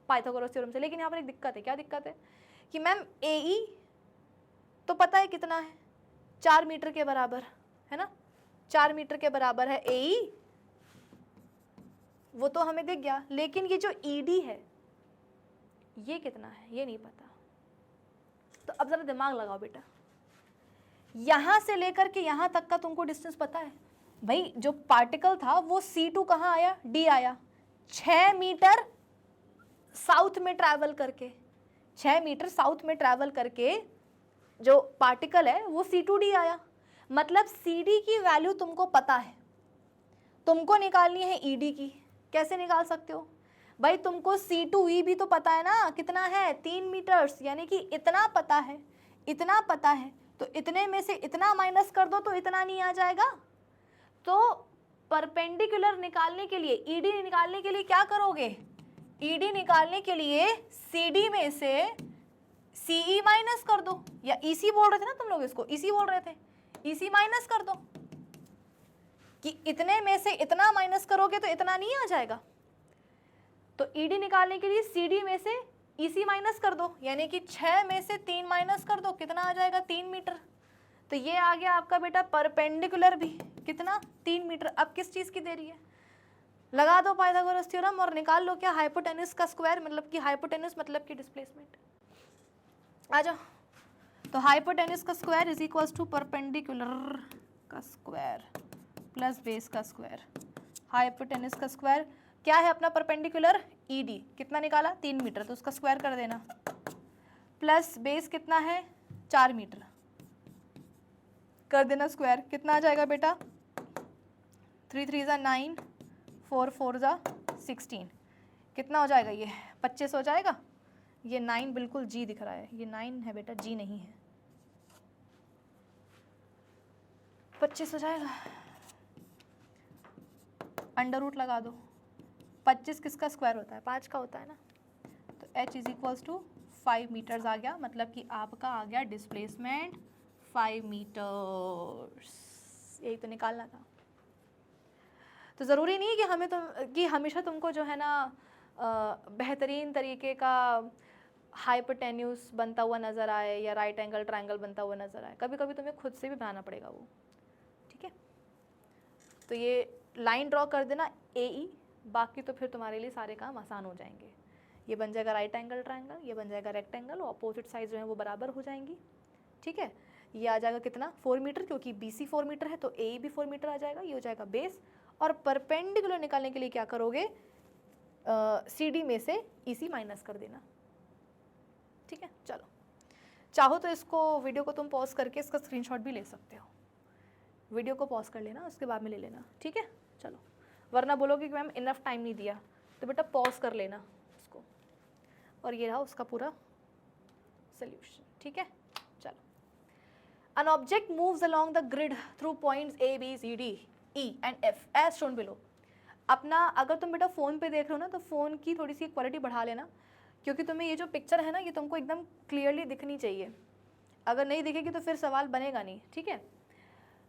पाइथागोरस थ्योरम से। लेकिन यहाँ पर एक दिक्कत है। क्या दिक्कत है? कि मैम AE तो पता है कितना है? 4 मीटर के बराबर, है ना, 4 मीटर के बराबर है AE, वो तो हमें दिख गया। लेकिन ये जो ED है ये कितना है? ये नहीं पता। तो अब जरा दिमाग लगाओ बेटा, यहां से लेकर के यहां तक का तुमको डिस्टेंस पता है? भाई जो पार्टिकल था वो C2 कहाँ आया? D आया। 6 मीटर साउथ में ट्रैवल करके, 6 मीटर साउथ में ट्रैवल करके जो पार्टिकल है वो C2D आया। मतलब CD की वैल्यू तुमको पता है, तुमको निकालनी है ED की। कैसे निकाल सकते हो? भाई तुमको C2E भी तो पता है ना, कितना है? 3 मीटर्स, यानी कि इतना पता है, इतना पता है, तो इतने में से इतना माइनस कर दो तो इतना नहीं आ जाएगा। तो परपेंडिकुलर निकालने के लिए, ED निकालने के लिए क्या करोगे? ED निकालने के लिए CD में से CE माइनस कर दो, या EC बोल रहे थे ना तुम लोग, इसको EC बोल रहे थे, EC माइनस कर दो कि इतने में से इतना माइनस करोगे तो इतना नहीं आ जाएगा। तो ED निकालने के लिए CD में से EC माइनस कर दो, यानी कि 6 में से 3 माइनस कर दो, कितना आ जाएगा 3 मीटर। तो ये आ गया आपका बेटा परपेंडिकुलर भी, कितना 3 मीटर। अब किस चीज़ की देरी है, लगा दो पाइथागोरस थ्योरम और निकाल लो क्या, हाइपोटेन्यूज का स्क्वायर, मतलब कि हाइपोटेन्यूज मतलब कि डिस्प्लेसमेंट। आ जाओ, तो हाइपोटेन्यूज का square is equals to perpendicular का स्क्वायर प्लस बेस का स्क्वायर। हाइपोटेन्यूज का स्क्वायर क्या है अपना, परपेंडिकुलर ED कितना निकाला 3 मीटर, तो उसका स्क्वायर कर देना, प्लस बेस कितना है 4 मीटर, कर देना स्क्वायर। कितना आ जाएगा बेटा, 3 3 ज़ा 9, 4 4 ज़ा 16, कितना हो जाएगा ये 25 हो जाएगा। ये 9 बिल्कुल G दिख रहा है, ये 9 है बेटा, G नहीं है, 25 हो जाएगा। अंडर रूट लगा दो, 25 किसका स्क्वायर होता है, 5 का होता है ना। तो H is equals to 5 meters आ गया, मतलब कि आपका आ गया डिस्प्लेसमेंट 5 मीटर्स। यही तो निकालना था। तो ज़रूरी नहीं है कि हमेशा तुमको जो है ना बेहतरीन तरीके का हाइपोटेन्यूज बनता हुआ नज़र आए या राइट एंगल ट्रायंगल बनता हुआ नज़र आए, कभी कभी तुम्हें खुद से भी बनाना पड़ेगा वो, ठीक है। तो ये लाइन ड्रॉ कर देना AE, बाकी तो फिर तुम्हारे लिए सारे काम आसान हो जाएंगे। ये बन जाएगा राइट एंगल ट्रायंगल, ये बन जाएगा रेक्टेंगल, अपोजिट साइड जो है वो बराबर हो जाएंगी, ठीक है। ये आ जाएगा कितना 4 मीटर, क्योंकि BC 4 मीटर है तो AE भी 4 मीटर आ जाएगा, ये हो जाएगा बेस। और परपेंडिकुलर निकालने के लिए क्या करोगे, CD में से EC माइनस कर देना, ठीक है। चलो, चाहो तो इसको वीडियो को तुम पॉज करके इसका स्क्रीनशॉट भी ले सकते हो, वीडियो को पॉज कर लेना, उसके बाद में ले लेना, ठीक है। चलो, वरना बोलोगे कि मैम इनफ टाइम नहीं दिया, तो बेटा पॉज कर लेना उसको। और ये रहा उसका पूरा सोल्यूशन, ठीक है। चलो, an object moves along the grid through points A, B, C, D, E and F as shown below। अपना अगर तुम बेटा फ़ोन पे देख रहे हो ना, तो फ़ोन की थोड़ी सी क्वालिटी बढ़ा लेना, क्योंकि तुम्हें ये जो पिक्चर है ना, ये तुमको एकदम क्लियरली दिखनी चाहिए। अगर नहीं दिखेगी तो फिर सवाल बनेगा नहीं, ठीक है।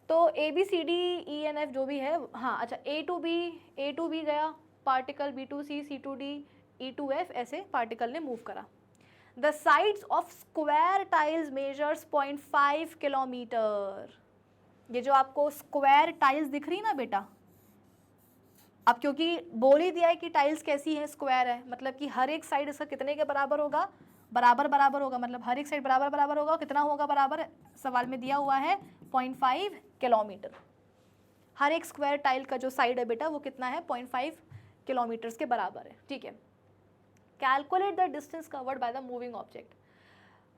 तो ABCDENF जो भी है, हाँ अच्छा, A to B गया particle, B to C, C to D, E to F, ऐसे पार्टिकल ने मूव करा। The sides of square tiles measures 0.5 kilometre. ये जो आपको स्क्वायर टाइल्स दिख रही ना बेटा, अब क्योंकि बोल ही दिया है कि टाइल्स कैसी है, स्क्वायर है, मतलब कि हर एक साइड इसका कितने के बराबर होगा, बराबर बराबर होगा, मतलब हर एक साइड बराबर बराबर होगा। कितना होगा बराबर, सवाल में दिया हुआ है 0.5 किलोमीटर। हर एक स्क्वायर टाइल का जो साइड है बेटा वो कितना है, 0.5 किलोमीटर्स के बराबर है, ठीक है। Calculate the distance covered by the moving object.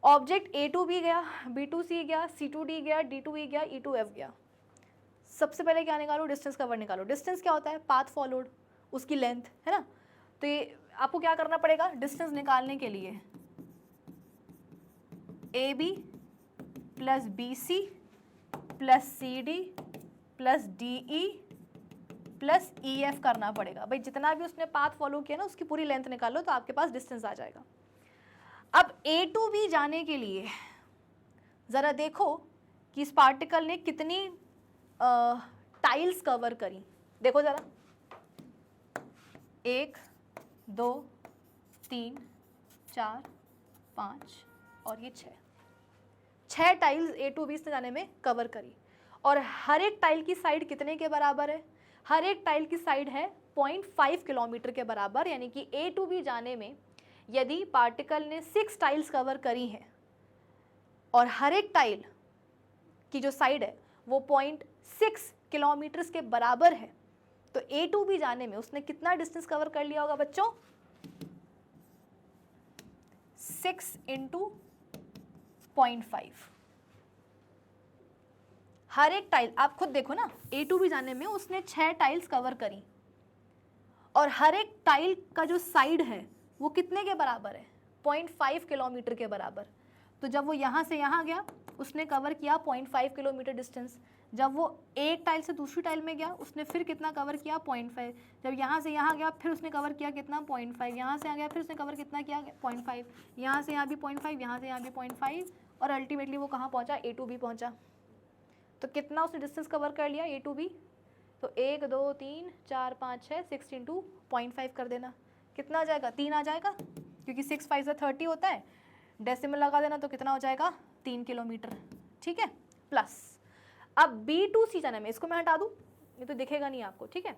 Object A to B गया, B to C गया, C to D गया, D to E गया, E to F गया। सबसे पहले क्या निकालो, डिस्टेंस कवर्ड निकालो। डिस्टेंस क्या होता है, पाथ फॉलोड, उसकी लेंथ है ना। तो ये आपको क्या करना पड़ेगा, डिस्टेंस निकालने के लिए AB plus BC plus CD plus DE plus EF करना पड़ेगा। भाई जितना भी उसने पाथ फॉलो किया ना, उसकी पूरी लेंथ निकालो तो आपके पास डिस्टेंस आ जाएगा। अब A to B जाने के लिए ज़रा देखो कि इस पार्टिकल ने कितनी टाइल्स कवर करी। देखो ज़रा, 1 2 3 4 5 और ये 6 टाइल्स A to B से जाने में कवर करी। और हर एक टाइल की साइड कितने के बराबर है, हर एक टाइल की साइड है 0.5 किलोमीटर के बराबर। यानी कि A to B जाने में यदि पार्टिकल ने 6 टाइल्स कवर करी हैं और हर एक टाइल की जो साइड है वो 0.6 किलोमीटर के बराबर है, तो A to B जाने में उसने कितना डिस्टेंस कवर कर लिया होगा बच्चों, 6 × 0.5। हर एक टाइल आप खुद देखो ना, A to B जाने में उसने 6 टाइल्स कवर करी और हर एक टाइल का जो साइड है वो कितने के बराबर है, 0.5 किलोमीटर के बराबर। तो जब वो यहाँ से यहाँ गया उसने कवर किया 0.5 किलोमीटर डिस्टेंस, जब वो एक टाइल से दूसरी टाइल में गया उसने फिर कितना कवर किया 0.5, जब यहाँ से यहाँ गया फिर उसने कवर किया कितना 0.5, यहाँ से आ गया फिर उसने कवर कितना किया 0.5, यहाँ से यहाँ भी 0.5, यहाँ से यहाँ भी 0.5 और अल्टीमेटली वो कहाँ पहुँचा A to B पहुँचा। तो कितना उसने डिस्टेंस कवर कर लिया A to B, तो 1 2 3 4 5 6 6 इंटू 0.5 कर देना, कितना आ जाएगा 3 आ जाएगा, क्योंकि 6 5 से 30 होता है, डेसिमल लगा देना तो कितना हो जाएगा 3 किलोमीटर, ठीक है। प्लस अब B to C जाने में, इसको मैं हटा दूँ ये तो दिखेगा नहीं आपको, ठीक है।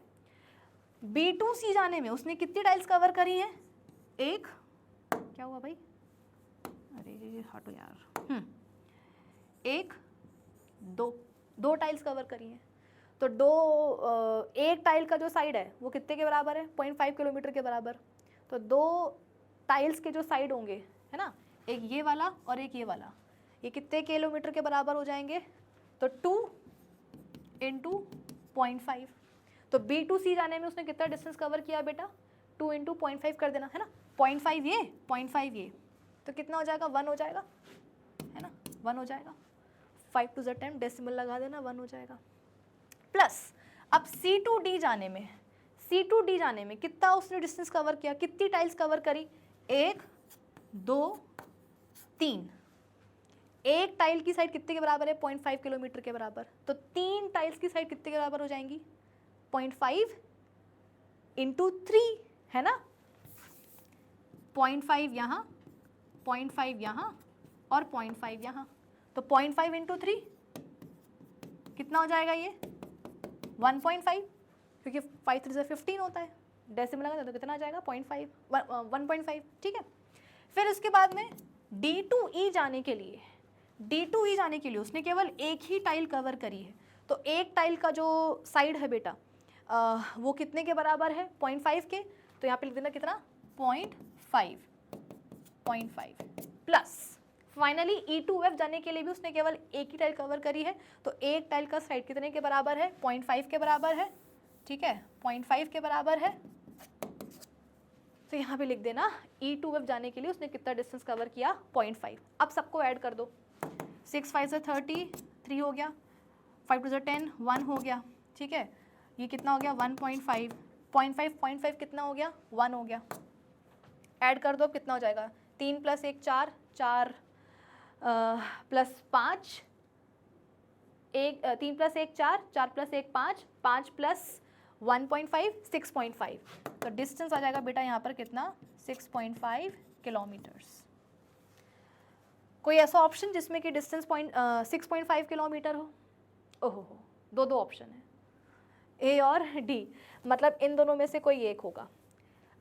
B to C जाने में उसने कितनी टाइल्स कवर करी हैं, एक, क्या हुआ भाई, अरे हटो यार, एक दो टाइल्स कवर करी हैं। तो एक टाइल का जो साइड है वो कितने के बराबर है 0.5 किलोमीटर के बराबर। तो दो टाइल्स के जो साइड होंगे है ना, एक ये वाला और एक ये वाला, ये कितने किलोमीटर के बराबर हो जाएंगे, तो 2 इंटू 0.5। तो B to C जाने में उसने कितना डिस्टेंस कवर किया बेटा, 2 इंटू 0.5 कर देना है ना, 0.5 ये 0.5 ये, तो कितना हो जाएगा 1 हो जाएगा, है ना 1 हो जाएगा, 5 to the 10 डेसिमल लगा देना 1 हो जाएगा। प्लस अब C to D जाने में कितना उसने डिस्टेंस कवर किया, कितनी टाइल्स कवर करी, 1 2 3, एक टाइल की साइड कितने के बराबर है 0.5 किलोमीटर के बराबर, तो 3 टाइल्स की साइड कितने के बराबर हो जाएंगी 0.5 इंटू 3, है ना, 0.5 यहाँ 0.5 यहाँ और 0.5 यहाँ, तो 0.5 इंटू 3 कितना हो जाएगा ये 1.5, क्योंकि 5 3 से 15 होता है, डेसिमल लगा तो कितना आ जाएगा 1.5, ठीक है। फिर उसके बाद में D to E जाने के लिए उसने केवल एक ही टाइल कवर करी है, तो एक टाइल का जो साइड है बेटा वो कितने के बराबर है 0.5 के, तो यहाँ पे लिख देना कितना 0.5 plus finally E to F जाने के लिए भी उसने केवल एक ही टाइल कवर करी है, तो एक टाइल का साइड कितने के बराबर है 0.5 के बराबर है, ठीक है 0.5 के बराबर है। तो यहाँ पे लिख देना E to F जाने के लिए उसने कितना डिस्टेंस कवर किया 0.5। अब सबको ऐड कर दो, 6 5 से 30 3 हो गया, 5 to the 10 1 हो गया, ठीक है, ये कितना हो गया 1.5, 0.5 कितना हो गया 1 हो गया, ऐड कर दो कितना हो जाएगा 3 + 1 4 4 प्लस 5 3 + 1 4 4 + 1 5 5 प्लस 1.5 6.5, तो डिस्टेंस आ जाएगा बेटा यहाँ पर कितना 6.5 किलोमीटर्स। कोई ऐसा ऑप्शन जिसमें कि डिस्टेंस 6.5 किलोमीटर हो, ओहो दो ऑप्शन है A और D, मतलब इन दोनों में से कोई एक होगा।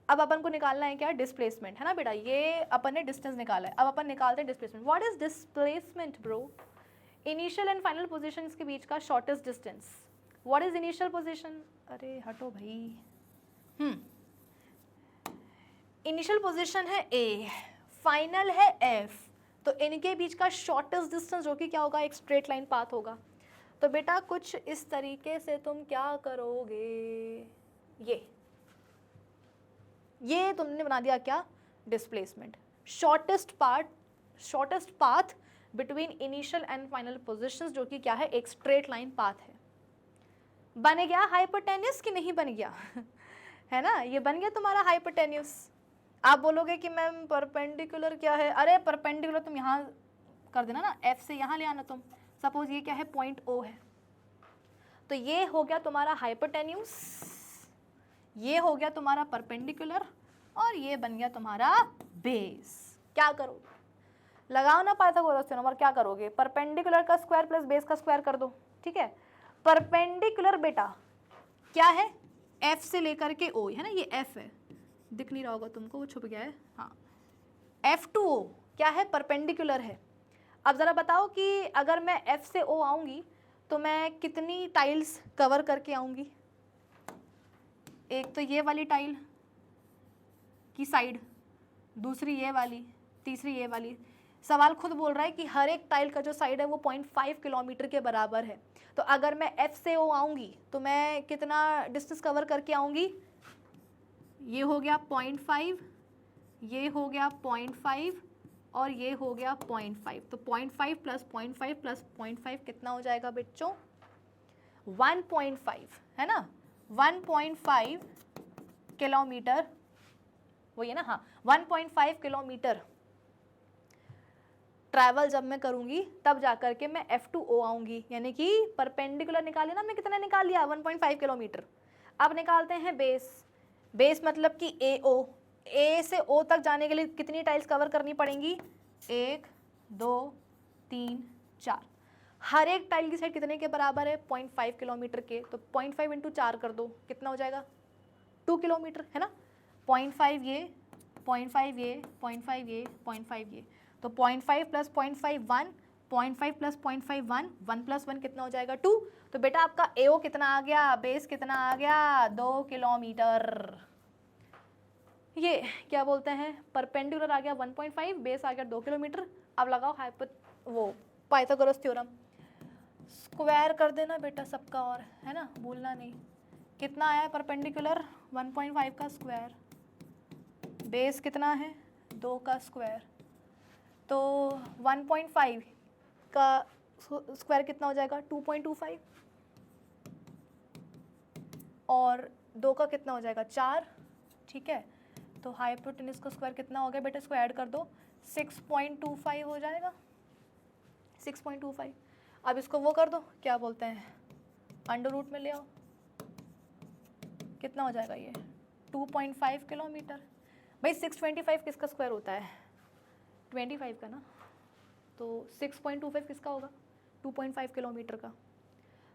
अब अपन को निकालना है क्या डिस्प्लेसमेंट, है ना बेटा, ये अपन ने डिस्टेंस निकाला है, अब अपन निकालते हैं displacement. What is displacement bro, initial and final positions के बीच का shortest distance. What is initial position, अरे हटो भाई, इनिशियल पोजीशन है A, फाइनल है F, तो इनके बीच का शॉर्टेस्ट डिस्टेंस जो कि क्या होगा एक स्ट्रेट लाइन पाथ होगा। तो बेटा कुछ इस तरीके से तुम क्या करोगे, ये तुमने बना दिया क्या displacement, shortest path between initial and final positions, जो कि क्या है एक स्ट्रेट लाइन पाथ है। बन गया हाइपोटेन्यूस कि नहीं बन गया है ना, ये बन गया तुम्हारा हाइपोटेन्यूस। आप बोलोगे कि मैम परपेंडिकुलर क्या है, अरे परपेंडिकुलर तुम यहाँ कर देना ना, F से यहाँ ले आना तुम, सपोज ये क्या है पॉइंट O है, तो ये हो गया तुम्हारा हाइपोटेन्यूस, ये हो गया तुम्हारा परपेंडिकुलर और ये बन गया तुम्हारा बेस। क्या करोगे, लगाओ ना पाइथागोरस थ्योरम, और क्या करोगे परपेंडिकुलर का स्क्वायर प्लस बेस का स्क्वायर कर दो, ठीक है। परपेंडिकुलर बेटा क्या है F से लेकर के O, है ना, ये F है, दिख नहीं रहा होगा तुमको, वो छुप गया है, हाँ F to O क्या है परपेंडिकुलर है। अब ज़रा बताओ कि अगर मैं F से O आऊँगी तो मैं कितनी टाइल्स कवर करके आऊँगी, एक तो ये वाली टाइल की साइड, दूसरी ये वाली, तीसरी ये वाली। सवाल खुद बोल रहा है कि हर एक टाइल का जो साइड है वो 0.5 किलोमीटर के बराबर है, तो अगर मैं F से O आऊँगी तो मैं कितना डिस्टेंस कवर करके आऊँगी, ये हो गया 0.5, ये हो गया 0.5 और ये हो गया 0.5, तो 0.5 + 0.5 + 0.5 कितना हो जाएगा बच्चों 1.5 है ना, 1.5 किलोमीटर, वही है ना, हाँ 1.5 किलोमीटर ट्रैवल जब मैं करूंगी तब जाकर के मैं F2O आऊंगी, यानी कि परपेंडिकुलर निकाले ना, मैं कितना निकाल लिया 1.5 किलोमीटर। अब निकालते हैं बेस, बेस मतलब कि AO, A से O तक जाने के लिए कितनी टाइल्स कवर करनी पड़ेंगी, 1 2 3 4, हर एक टाइल की साइड कितने के बराबर है, 0.5 किलोमीटर के, तो 0.5 इंटू 4 कर दो, कितना हो जाएगा 2 किलोमीटर है ना, 0.5 ये 0.5 ये 0.5 ये 0.5 ये, तो 0.5 प्लस 0.5 1, 0.5 प्लस 0.5 1, 1 प्लस 1 कितना हो जाएगा 2, तो बेटा आपका AO कितना आ गया, बेस कितना आ गया 2 किलोमीटर। ये क्या बोलते हैं, परपेंडिकुलर आ गया 1.5, बेस आ गया 2 किलोमीटर। अब लगाओ वो पाइथागोरस थ्योरम, स्क्वायर कर देना बेटा सबका, और है ना, भूलना नहीं, कितना आया परपेंडिकुलर 1.5 का स्क्वायर, बेस कितना है 2 का स्क्वायर, तो 1.5 का स्क्वायर कितना हो जाएगा 2.25, और 2 का कितना हो जाएगा 4, ठीक है, तो हाइपोटेन्यूज का स्क्वायर कितना हो गया बेटा, इसको ऐड कर दो 6.25 हो जाएगा, 6.25। अब इसको वो कर दो, क्या बोलते हैं, अंडर रूट में ले आओ, कितना हो जाएगा ये 2.5 किलोमीटर। भाई 625 किसका स्क्वायर होता है, 25 का ना, तो 6.25 किसका होगा 2.5 किलोमीटर का,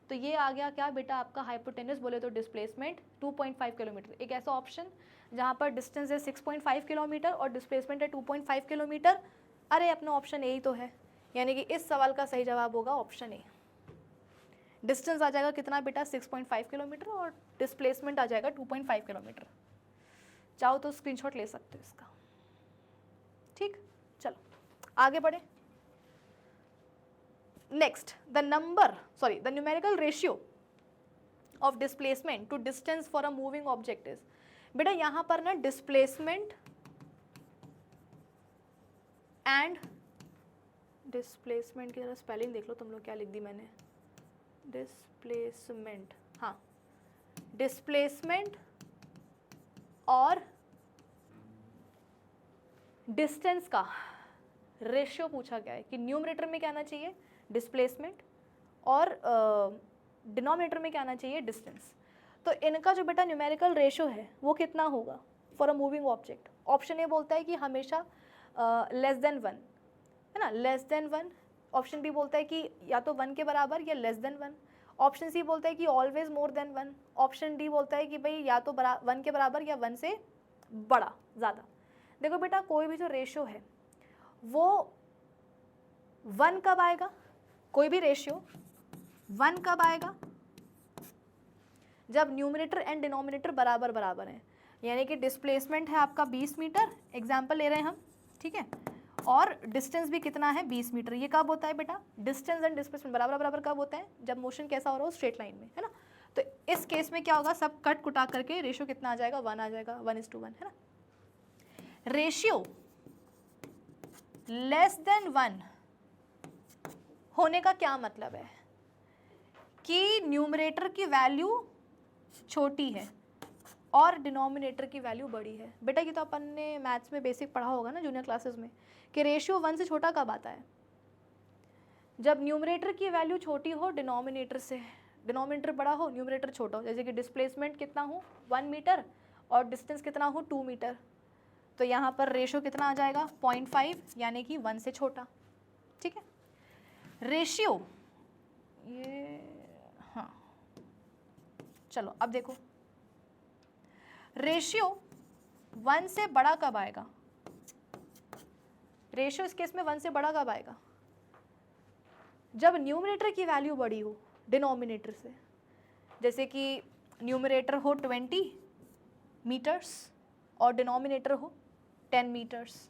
तो ये आ गया क्या बेटा आपका हाइपोटेन्यूज, बोले तो डिस्प्लेसमेंट 2.5 किलोमीटर। एक ऐसा ऑप्शन जहाँ पर डिस्टेंस है 6.5 किलोमीटर और डिस्प्लेसमेंट है 2.5 किलोमीटर, अरे अपना ऑप्शन ए ही तो है, यानी कि इस सवाल का सही जवाब होगा ऑप्शन ए। डिस्टेंस आ जाएगा कितना बेटा 6.5 किलोमीटर और डिस्प्लेसमेंट आ जाएगा 2.5 किलोमीटर। चाहो तो स्क्रीनशॉट ले सकते हो इसका, ठीक, चलो आगे बढ़े। Next the numerical ratio of displacement to distance for a moving object is, बेटा यहाँ पर ना डिस्प्लेसमेंट एंड डिस्प्लेसमेंट की जरा स्पेलिंग देख लो तुम लोग, क्या लिख दी मैंने, डिस्प्लेसमेंट, हाँ डिस्प्लेसमेंट और डिस्टेंस का रेशियो पूछा गया है कि न्यूमरेटर में क्या आना चाहिए डिस्प्लेसमेंट और डिनोमिनेटर में क्या आना चाहिए डिस्टेंस। तो इनका जो बेटा न्यूमेरिकल रेशियो है वो कितना होगा for a moving object. Option A बोलता है कि हमेशा लेस देन 1 है ना, लेस देन 1। ऑप्शन बी बोलता है कि या तो 1 के बराबर या लेस देन 1। ऑप्शन सी बोलता है कि always more than 1। Option D बोलता है कि भाई या तो 1 के बराबर या 1 से बड़ा ज़्यादा। देखो बेटा कोई भी जो रेशियो है वो 1 कब आएगा, कोई भी रेशियो 1 कब आएगा, जब न्यूमरेटर एंड डिनोमिनेटर बराबर बराबर हैं। यानी कि डिस्प्लेसमेंट है आपका 20 मीटर, एग्जाम्पल ले रहे हैं हम, ठीक है, और डिस्टेंस भी कितना है 20 मीटर। ये कब होता है बेटा, डिस्टेंस एंड डिस्प्लेसमेंट बराबर बराबर कब होते हैं, जब मोशन कैसा हो रहा हो स्ट्रेट लाइन में, है ना। तो इस केस में क्या होगा, सब कट कुटा करके रेशियो कितना आ जाएगा 1 आ जाएगा, 1:1 है ना। रेशियो लेस देन 1 होने का क्या मतलब है कि न्यूमरेटर की वैल्यू छोटी है और डिनोमिनेटर की वैल्यू बड़ी है। बेटा ये तो अपन ने मैथ्स में बेसिक पढ़ा होगा ना जूनियर क्लासेस में, कि रेशियो 1 से छोटा कब आता है, जब न्यूमरेटर की वैल्यू छोटी हो डिनोमिनेटर से, डिनोमिनेटर बड़ा हो न्यूमरेटर छोटा हो। जैसे कि डिस्प्लेसमेंट कितना हो 1 मीटर और डिस्टेंस कितना हो 2 मीटर, तो यहाँ पर रेशियो कितना आ जाएगा 0.5, यानी कि 1 से छोटा, ठीक है। रेशियो ये, हाँ चलो अब देखो रेशियो 1 से बड़ा कब आएगा, रेशियो इस केस में 1 से बड़ा कब आएगा, जब न्यूमरेटर की वैल्यू बड़ी हो डिनोमिनेटर से। जैसे कि न्यूमरेटर हो 20 मीटर्स और डिनोमिनेटर हो 10 मीटर्स,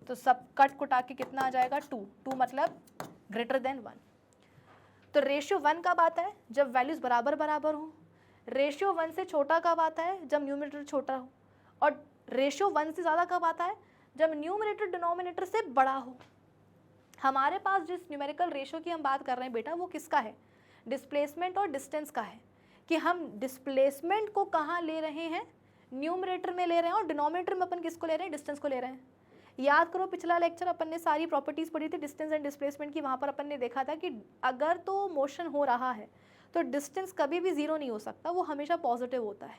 तो सब कट कुटा के कितना आ जाएगा 2 मतलब ग्रेटर देन 1। तो रेशियो 1 कब आता है, जब वैल्यूज बराबर बराबर हो। रेशियो 1 से छोटा कब आता है, जब न्यूमरेटर छोटा हो। और रेशियो 1 से ज़्यादा कब आता है, जब न्यूमरेटर डिनोमिनेटर से बड़ा हो। हमारे पास जिस न्यूमेरिकल रेशियो की हम बात कर रहे हैं बेटा वो किसका है, डिस्प्लेसमेंट और डिस्टेंस का है कि हम डिस्प्लेसमेंट को कहाँ ले रहे हैं, न्यूमरेटर में ले रहे हैं, और डिनोमिनेटर में अपन किसको ले रहे हैं, डिस्टेंस को ले रहे हैं। याद करो पिछला लेक्चर अपन ने सारी प्रॉपर्टीज पढ़ी थी डिस्टेंस एंड डिस्प्लेसमेंट की, वहाँ पर अपन ने देखा था कि अगर तो मोशन हो रहा है तो डिस्टेंस कभी भी जीरो नहीं हो सकता, वो हमेशा पॉजिटिव होता है।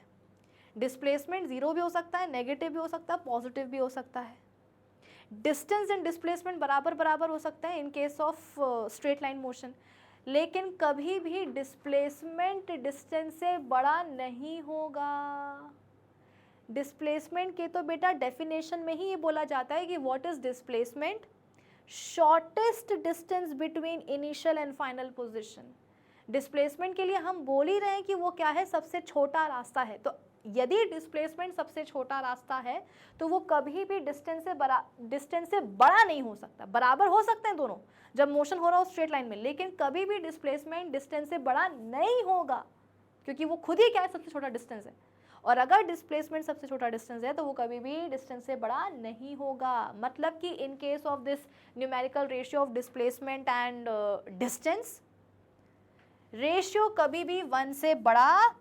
डिस्प्लेसमेंट जीरो भी हो सकता है, नेगेटिव भी हो सकता है, पॉजिटिव भी हो सकता है। डिस्टेंस एंड डिस्प्लेसमेंट बराबर बराबर हो सकता है in case of straight line motion, लेकिन कभी भी डिस्प्लेसमेंट डिस्टेंस से बड़ा नहीं होगा। डिस्प्लेसमेंट के तो बेटा डेफिनेशन में ही ये बोला जाता है कि what is displacement, shortest distance between initial and final position. Displacement के लिए हम बोल ही रहे हैं कि वो क्या है, सबसे छोटा रास्ता है। तो यदि डिस्प्लेसमेंट सबसे छोटा रास्ता है तो वो कभी भी डिस्टेंस से बड़ा नहीं हो सकता। बराबर हो सकते हैं दोनों जब मोशन हो रहा हो स्ट्रेट लाइन में, लेकिन कभी भी डिस्प्लेसमेंट डिस्टेंस से बड़ा नहीं होगा, क्योंकि वो खुद ही क्या है, सबसे छोटा डिस्टेंस है। और अगर डिस्प्लेसमेंट सबसे छोटा डिस्टेंस है तो वो कभी भी डिस्टेंस से बड़ा नहीं होगा। मतलब कि in case of this numerical ratio of displacement and distance, ratio कभी भी 1 से बड़ा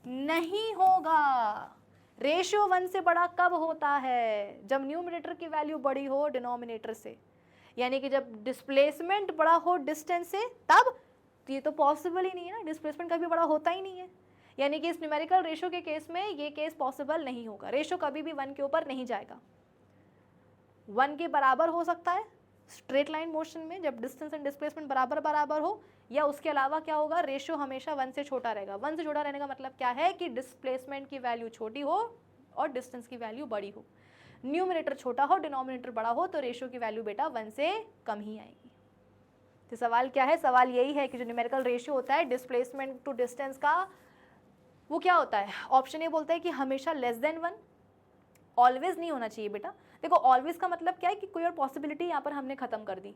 नहीं होगा। रेशियो 1 से बड़ा कब होता है, जब न्यूमरेटर की वैल्यू बड़ी हो डिनोमिनेटर से, यानी कि जब डिस्प्लेसमेंट बड़ा हो डिस्टेंस से, तब ये तो पॉसिबल ही नहीं है ना, डिस्प्लेसमेंट कभी बड़ा होता ही नहीं है। यानी कि इस न्यूमेरिकल रेशियो के केस में ये केस पॉसिबल नहीं होगा। रेशियो कभी भी 1 के ऊपर नहीं जाएगा। 1 के बराबर हो सकता है स्ट्रेट लाइन मोशन में जब डिस्टेंस एंड डिस्प्लेसमेंट बराबर बराबर हो, या उसके अलावा क्या होगा, रेशियो हमेशा 1 से छोटा रहेगा। 1 से छोटा रहने का मतलब क्या है कि डिस्प्लेसमेंट की वैल्यू छोटी हो और डिस्टेंस की वैल्यू बड़ी हो। न्यूमरेटर छोटा हो, डिनोमिनेटर बड़ा हो, तो रेशियो की वैल्यू बेटा 1 से कम ही आएगी। तो सवाल क्या है, सवाल यही है कि जो न्यूमेरिकल रेशियो होता है डिस्प्लेसमेंट टू डिस्टेंस का, वो क्या होता है। ऑप्शन ए बोलता है कि हमेशा लेस देन 1, ऑलवेज नहीं होना चाहिए बेटा। देखो ऑलवेज का मतलब क्या है कि कोई और पॉसिबिलिटी यहाँ पर हमने खत्म कर दी,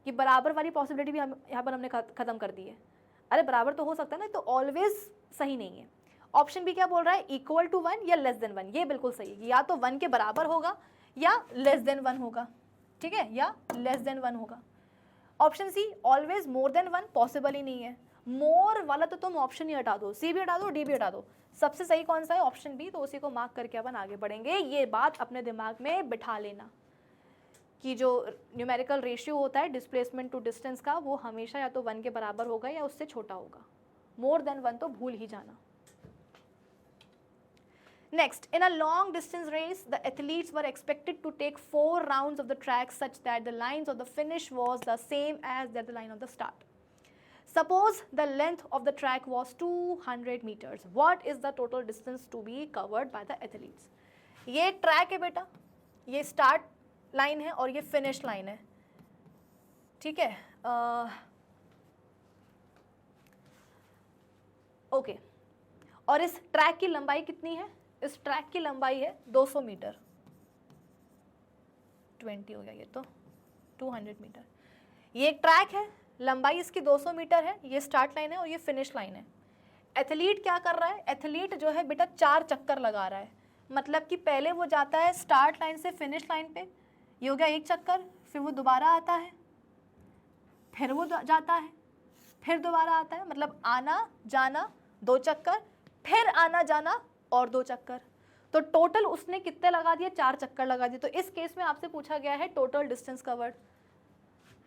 कि बराबर वाली पॉसिबिलिटी भी हम यहाँ पर हमने खत्म कर दी है। अरे बराबर तो हो सकता है ना, तो ऑलवेज सही नहीं है। ऑप्शन बी क्या बोल रहा है, इक्वल टू 1 या लेस देन 1, ये बिल्कुल सही है। या तो 1 के बराबर होगा या लेस देन 1 होगा, ठीक है, या लेस देन 1 होगा। Option C always more than 1 possible ही नहीं है। मोर वाला तो तुम ऑप्शन ही हटा दो, सी भी हटा दो, डी भी हटा दो। सबसे सही कौन सा है, ऑप्शन बी। तो उसी को मार्क करके अपन आगे बढ़ेंगे। ये बात अपने दिमाग में बिठा लेना कि जो न्यूमेरिकल रेशियो होता है डिस्प्लेसमेंट टू डिस्टेंस का, वो हमेशा या तो 1 के बराबर होगा या उससे छोटा होगा। मोर देन 1 तो भूल ही जाना। Next, in a long distance race, the athletes were expected to take 4 rounds of the track such that the lines of the finish was the same as the line of the start. Suppose the length of the track was 200 meters. What is the total distance to be covered by the athletes? ये track है बेटा, ये start line है और ये finish line है, ठीक है। ओके, और इस ट्रैक की लंबाई कितनी है, इस ट्रैक की लंबाई है 200 मीटर। 20 हो गया, ये तो 200 मीटर। ये एक ट्रैक है, लंबाई इसकी 200 मीटर है, ये स्टार्ट लाइन है और ये फिनिश लाइन है। एथलीट क्या कर रहा है, एथलीट जो है बेटा 4 चक्कर लगा रहा है। मतलब कि पहले वो जाता है स्टार्ट लाइन से फिनिश लाइन पे, ये हो गया 1 चक्कर, फिर वो दोबारा आता है, फिर वो जाता है, फिर दोबारा आता है, मतलब आना जाना 2 चक्कर, फिर आना जाना और 2 चक्कर। तो टोटल उसने कितने लगा दिए, 4 चक्कर लगा दिए। तो इस केस में आपसे पूछा गया है टोटल डिस्टेंस कवर्ड,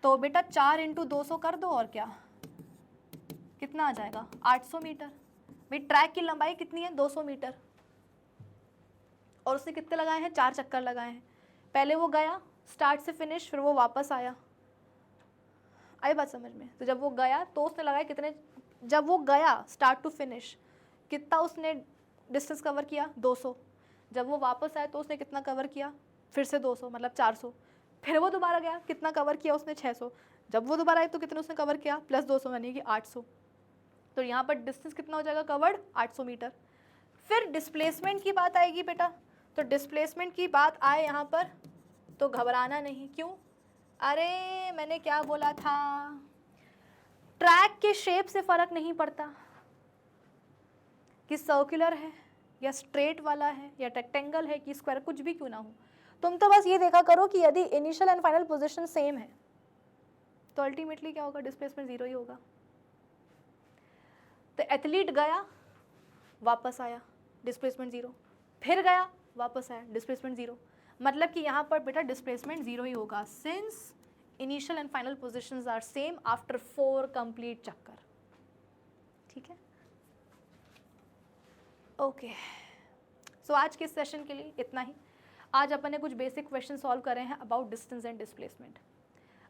तो बेटा 4 × 200 कर दो, और क्या कितना आ जाएगा, 800 मीटर। भाई ट्रैक की लंबाई कितनी है, 200 मीटर, और उसने कितने लगाए हैं, 4 चक्कर लगाए हैं। पहले वो गया स्टार्ट से फिनिश, फिर वो वापस आया। आई बात समझ में। तो जब वो गया तो उसने लगाए कितने, जब वो गया स्टार्ट टू फिनिश कितना उसने डिस्टेंस कवर किया, 200। जब वो वापस आया तो उसने कितना कवर किया, फिर से 200, मतलब 400। फिर वो दोबारा गया, कितना कवर किया उसने, 600। जब वो दोबारा आए तो कितना उसने कवर किया, प्लस 200 यानी कि 800। तो यहाँ पर डिस्टेंस कितना हो जाएगा कवर्ड, 800 मीटर। फिर डिस्प्लेसमेंट की बात आएगी बेटा, तो डिस्प्लेसमेंट की बात आए यहाँ पर तो घबराना नहीं। क्यों, अरे मैंने क्या बोला था, ट्रैक के शेप से फ़र्क नहीं पड़ता कि सर्कुलर है या स्ट्रेट वाला है या रेक्टेंगल है कि स्क्वायर, कुछ भी क्यों ना हो। तुम तो बस ये देखा करो कि यदि initial and final position same है तो अल्टीमेटली क्या होगा, डिस्प्लेसमेंट 0 ही होगा। तो एथलीट गया, वापस आया, डिस्प्लेसमेंट 0, फिर गया, वापस आया, डिस्प्लेसमेंट 0। मतलब कि यहाँ पर बेटा डिस्प्लेसमेंट 0 ही होगा, since initial and final positions are same after 4 complete चक्कर। ठीक है, ओके। सो आज के इस सेशन के लिए इतना ही। आज अपन ने कुछ बेसिक क्वेश्चन सॉल्व करे हैं अबाउट डिस्टेंस एंड डिस्प्लेसमेंट।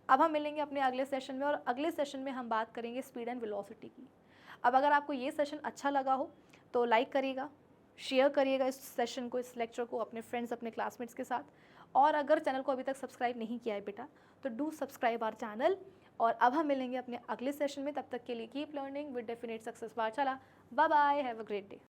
अब हम मिलेंगे अपने अगले सेशन में, और अगले सेशन में हम बात करेंगे स्पीड एंड वेलोसिटी की। अब अगर आपको ये सेशन अच्छा लगा हो तो लाइक करिएगा, शेयर करिएगा इस सेशन को, इस लेक्चर को अपने फ्रेंड्स, अपने क्लासमेट्स के साथ। और अगर चैनल को अभी तक सब्सक्राइब नहीं किया है बेटा, तो डू सब्सक्राइब आवर चैनल। और अब हम मिलेंगे अपने अगले सेशन में, तब तक के लिए keep learning with definite success Pathshala. Bye bye, have a great day.